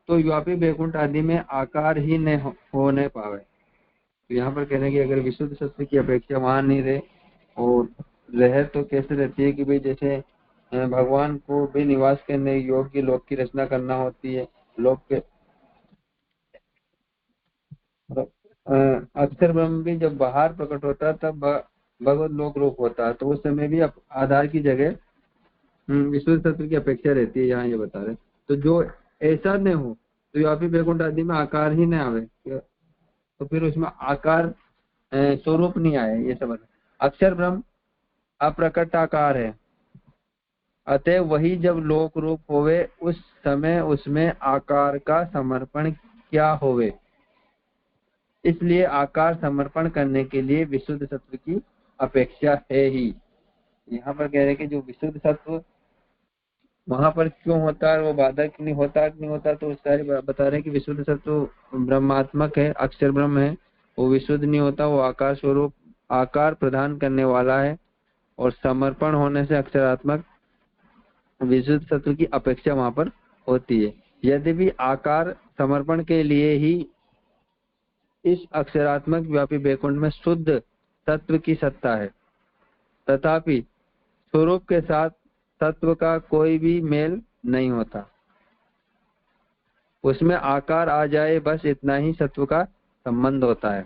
तो व्यापी वैकुंठ आदि में आकार ही न होने पावे। तो यहाँ पर कह रहे हैं कि अगर विशुद्ध सत्व की अपेक्षा वहां नहीं रहे और रहे तो कैसे रहती है कि भाई जैसे भगवान को भी निवास करने योग्य लोक की रचना करना होती है। लोक के अक्षर ब्रह्म भी जब बाहर प्रकट होता है तब भगवत लोक रूप होता है, तो उस समय भी आधार की जगह विशुद्ध सत्व की अपेक्षा रहती है। यहाँ ये बता रहे तो जो ऐसा न हो तो व्यापी वैकुंठ आदि में आकार ही न आवे, तो फिर उसमें आकार स्वरूप नहीं आए। ये सब अक्षर ब्रह्म अप्रकट आकार है, अतः वही जब लोक रूप होवे उस समय उसमें आकार का समर्पण क्या होवे, इसलिए आकार समर्पण करने के लिए विशुद्ध सत्व की अपेक्षा है ही। यहाँ पर कह रहे हैं कि जो विशुद्ध सत्व वहां पर क्यों होता है, वो बाधक नहीं होता, तो सारे बता रहे हैं कि विशुद्ध सत्व ब्रह्मात्मक है, अक्षर ब्रह्म है, वो विशुद्ध नहीं होता, वो आकार स्वरूप आकार प्रदान करने वाला है और समर्पण होने से अक्षरात्मक विशुद्ध सत्व की अपेक्षा वहां पर होती है। यदि भी आकार समर्पण के लिए ही इस अक्षरात्मक व्यापी वैकुंठ में शुद्ध तत्व की सत्ता है, तथापि स्वरूप के साथ तत्व का कोई भी मेल नहीं होता। उसमें आकार आ जाए बस इतना ही सत्व का संबंध होता है।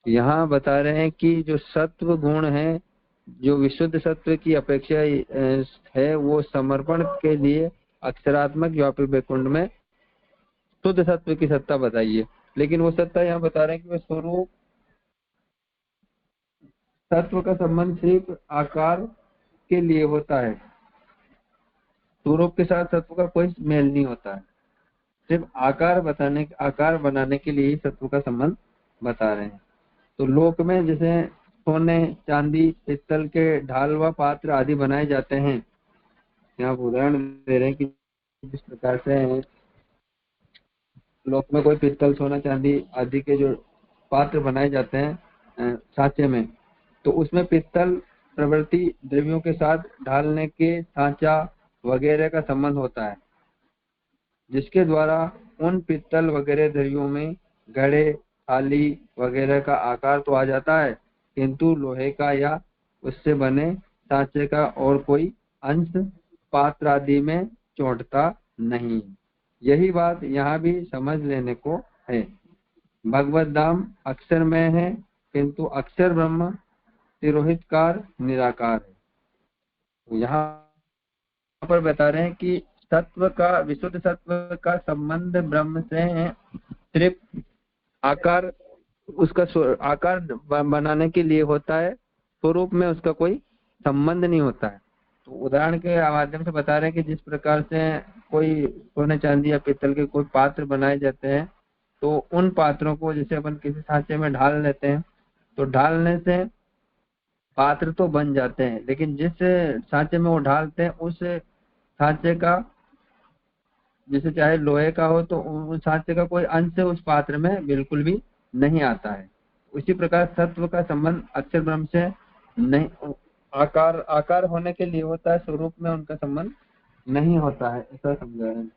यहाँ बता रहे हैं कि जो सत्व गुण है जो विशुद्ध सत्व की अपेक्षा है वो समर्पण के लिए अक्षरात्मक व्यापी वैकुंठ में शुद्ध सत्व की सत्ता बताइए। लेकिन वो सत्ता यहाँ बता रहे हैं कि वो स्वरूप तत्व का संबंध सिर्फ आकार के लिए होता है, स्वरूप के साथ तत्व का कोई मेल नहीं होता है। सिर्फ आकार बनाने के लिए ही तत्व का संबंध बता रहे हैं। तो लोक में जैसे सोने चांदी पित्तल के ढाल व पात्र आदि बनाए जाते हैं, यहाँ उदाहरण दे रहे हैं कि जिस प्रकार से लोक में कोई पित्तल सोना चांदी आदि के जो पात्र बनाए जाते हैं सांचे में, तो उसमें पित्तल प्रवृत्ति द्रव्यों के साथ ढालने के सांचा वगैरह का संबंध होता है, जिसके द्वारा उन पित्तल वगैरह द्रव्यों में घड़े थाली वगैरह का आकार तो आ जाता है, किंतु लोहे का या उससे बने सांचे का और कोई अंश पात्र आदि में चौंटता नहीं। यही बात यहाँ भी समझ लेने को है। भगवत धाम अक्षर में है, किंतु अक्षर ब्रह्म तिरोहितकार निराकार है। यहाँ पर बता रहे हैं कि सत्व का विशुद्ध सत्व का संबंध ब्रह्म से है, सिर्फ आकार उसका आकार बनाने के लिए होता है, स्वरूप में उसका कोई संबंध नहीं होता है। तो उदाहरण के माध्यम से बता रहे हैं कि जिस प्रकार से कोई सोने चांदी या पित्तल के कोई पात्र बनाए जाते हैं, तो उन पात्रों को जैसे अपन किसी सांचे में ढाल लेते हैं, तो ढालने से पात्र तो बन जाते हैं, लेकिन जिस सांचे में वो ढालते हैं उस सांचे का जैसे चाहे लोहे का हो तो उस सांचे का कोई अंश उस पात्र में बिल्कुल भी नहीं आता है। उसी प्रकार सत्व का संबंध अक्षर ब्रह्म से नहीं, आकार होने के लिए होता है, स्वरूप में उनका संबंध नहीं होता है, ऐसा समझा रहे हैं।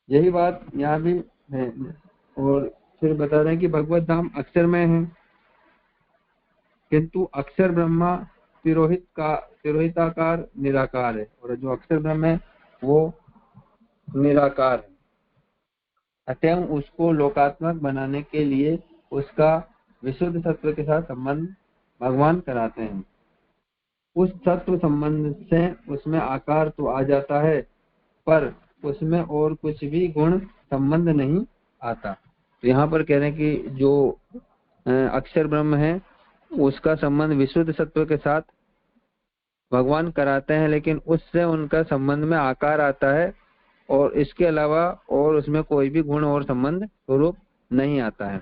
यही बात यहाँ भी है। और फिर बता रहे हैं कि भगवत धाम अक्षर में है, किंतु अक्षर ब्रह्मा तिरोहिताकार निराकार है, और जो अक्षर ब्रह्म है वो निराकार है। अतः उसको लोकात्मक बनाने के लिए उसका विशुद्ध सत्व के साथ संबंध भगवान कराते हैं। उस सत्व संबंध से उसमें आकार तो आ जाता है, पर उसमें और कुछ भी गुण संबंध नहीं आता। तो यहाँ पर कह रहे हैं कि जो अक्षर ब्रह्म है उसका संबंध विशुद्ध सत्व के साथ भगवान कराते हैं, लेकिन उससे उनका संबंध में आकार आता है और इसके अलावा और उसमें कोई भी गुण और संबंध स्वरूप नहीं आता है।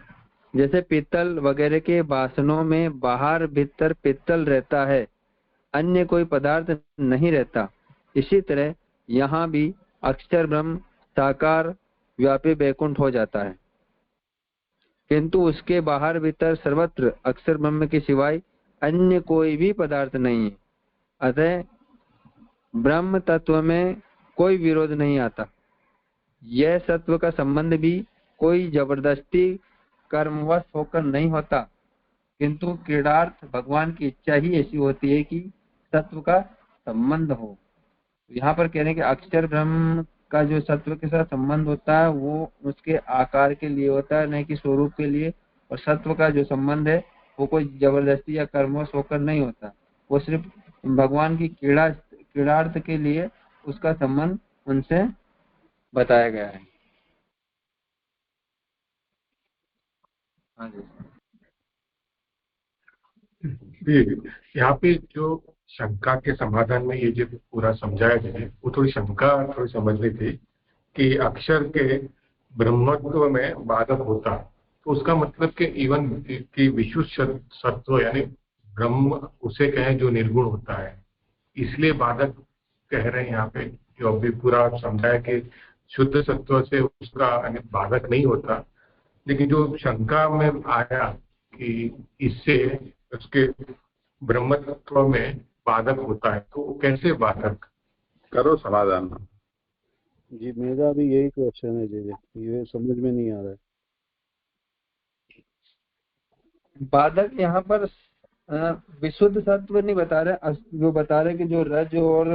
जैसे पीतल वगैरह के बासनों में बाहर भीतर पीतल रहता है, अन्य कोई पदार्थ नहीं रहता, इसी तरह यहाँ भी अक्षर ब्रह्म साकार व्यापी वैकुंठ हो जाता है, किंतु उसके बाहर भीतर सर्वत्र अक्षर ब्रह्म के सिवाय अन्य कोई भी पदार्थ नहीं है। अतः ब्रह्म तत्व में कोई विरोध नहीं आता। यह सत्व का संबंध भी कोई जबरदस्ती कर्मवश होकर नहीं होता, किंतु क्रीडार्थ भगवान की इच्छा ही ऐसी होती है कि सत्व का संबंध हो। यहाँ पर कह रहे हैं कि अक्षर ब्रह्म का जो सत्व के साथ संबंध होता है वो उसके आकार के लिए होता है, नहीं कि स्वरूप के लिए। और सत्व का जो संबंध है वो कोई जबरदस्ती या कर्मवश होकर नहीं होता, वो सिर्फ भगवान की क्रीडार्थ के लिए उसका संबंध उनसे बताया गया है। हाँ जी। यहाँ पे जो शंका के समाधान में ये जो पूरा समझाया गया है वो थोड़ी शंका थोड़ी समझनी थी कि अक्षर के ब्रह्मत्व में बाधक होता, तो उसका मतलब कि इवन कि विशुद्ध सत्व यानी ब्रह्म उसे कहें जो निर्गुण होता है, इसलिए बाधक कह रहे हैं यहाँ पे। जो अभी पूरा समझाया कि शुद्ध सत्व से उसका बाधक नहीं होता, लेकिन जो शंका में आया कि इससे उसके ब्रह्मत्व में बाधक होता है, तो कैसे बाधक? करो समाधान। जी मेरा भी यही क्वेश्चन है जी, ये समझ में नहीं आ रहा है। बाधक यहाँ पर विशुद्ध सत्व नहीं बता रहे, जो बता रहे कि जो रज और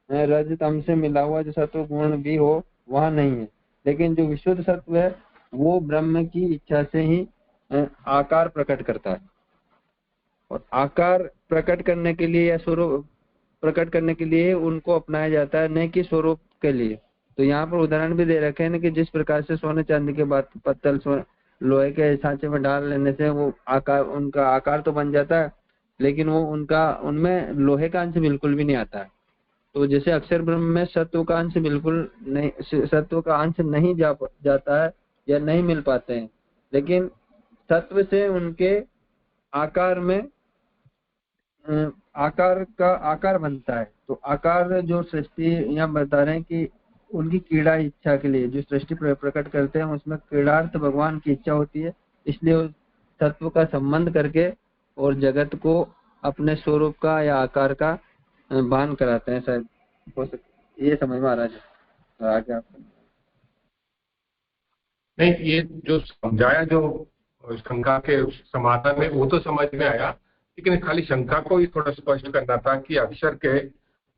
रज तम से मिला हुआ जो सत्व गुण भी हो वहाँ नहीं है, लेकिन जो विशुद्ध सत्व है वो ब्रह्म की इच्छा से ही आकार प्रकट करता है। और आकार प्रकट करने के लिए या स्वरूप प्रकट करने के लिए उनको अपनाया जाता है, नहीं कि स्वरूप के लिए। तो यहाँ पर उदाहरण भी दे रखे हैं कि जिस प्रकार से सोने चांदी के बाद पत्तल लोहे के सांचे में डाल लेने से वो आकार, उनका आकार तो बन जाता है, लेकिन वो उनमें लोहे का अंश बिल्कुल भी नहीं आता है। तो जैसे अक्षर ब्रह्म में सत्व का अंश बिल्कुल नहीं, सत्व का अंश नहीं जाता है या नहीं मिल पाते हैं, लेकिन सत्व से उनके आकार में आकार बनता है। तो आकार जो सृष्टि यहाँ बता रहे हैं कि उनकी क्रीड़ा इच्छा के लिए जो सृष्टि प्रकट करते हैं उसमें क्रीडार्थ भगवान की इच्छा होती है, इसलिए उस तत्व का संबंध करके और जगत को अपने स्वरूप का या आकार का भान कराते हैं। शायद हो सकता ये समझ में आ रहा है आगे आप? नहीं, ये जो समझाया जो शंका के समाधान में वो तो समझ में आया, लेकिन खाली शंका को ही थोड़ा स्पष्ट करना था कि अक्षर के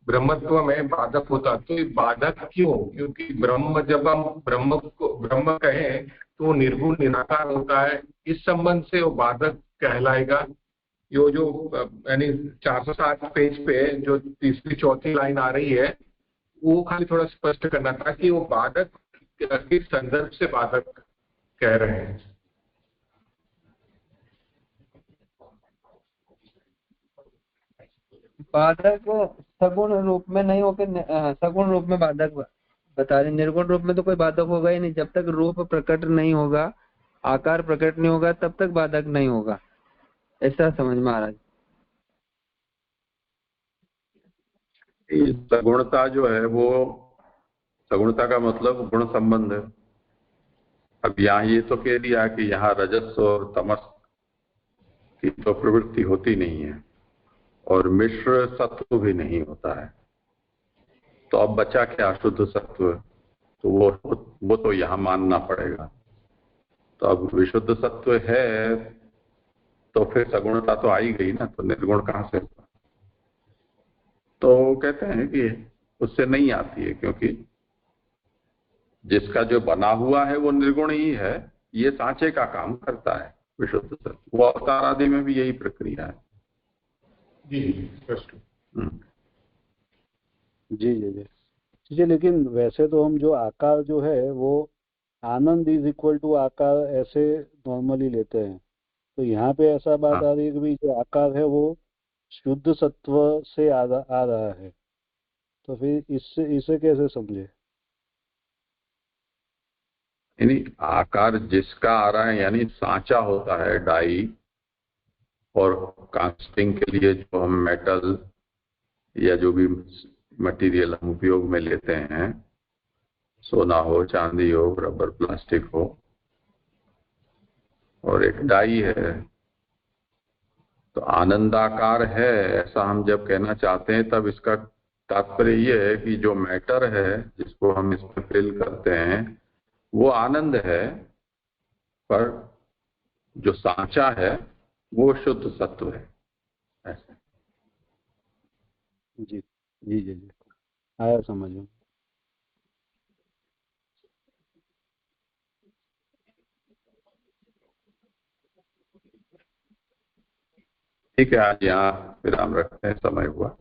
ब्रह्मत्व में बाधक होता, तो ये बाधक क्यों? क्योंकि ब्रह्म, जब हम ब्रह्म कहें तो निर्गुण निराकार होता है, इस संबंध से वो बाधक कहलाएगा। यो जो यानी 407 पेज पे जो तीसरी चौथी लाइन आ रही है वो खाली थोड़ा स्पष्ट करना था कि वो बाधक किस संदर्भ से बाधक कह रहे हैं। बाधक सगुण रूप में नहीं होकर सगुण रूप में बाधक बता रहे, निर्गुण रूप में तो कोई बाधक होगा ही नहीं। जब तक रूप प्रकट नहीं होगा, आकार प्रकट नहीं होगा, तब तक बाधक नहीं होगा, ऐसा समझ में आ रहा है। सगुणता जो है वो, सगुणता का मतलब गुण संबंध है। अब यहाँ ये तो कह दिया कि यहाँ रजस और तमस की तो प्रवृत्ति होती नहीं है और मिश्र सत्व भी नहीं होता है, तो अब बचा क्या शुद्ध सत्व? तो वो तो यहाँ मानना पड़ेगा। तो अब विशुद्ध सत्व है तो फिर सगुणता तो आई गई ना, तो निर्गुण कहाँ से? तो कहते हैं कि उससे नहीं आती है, क्योंकि जिसका जो बना हुआ है वो निर्गुण ही है, ये सांचे का काम करता है विशुद्ध सत्य। वो अवतार आदि में भी यही प्रक्रिया है। जी स्पष्ट। जी जी जी जी। लेकिन वैसे तो हम जो आकार जो है वो आनंद इज इक्वल टू आकार ऐसे नॉर्मली लेते हैं, तो यहाँ पे ऐसा बात आ रही है कि भाई जो आकार है वो शुद्ध सत्व से आ रहा है, तो फिर इसे कैसे समझे? यानी आकार जिसका आ रहा है, यानी सांचा होता है डाई, और कास्टिंग के लिए जो हम मेटल या जो भी मटेरियल हम उपयोग में लेते हैं, सोना हो, चांदी हो, रबर, प्लास्टिक हो, और एक डाई है, तो आनंदाकार है ऐसा हम जब कहना चाहते हैं तब इसका तात्पर्य ये है कि जो मैटर है जिसको हम इसमें फिल करते हैं वो आनंद है, पर जो सांचा है वो शुद्ध सत्व है। ऐसे। जी जी जी जी, आया समझ में। ठीक है, आज यहाँ विराम रखते हैं, समय हुआ।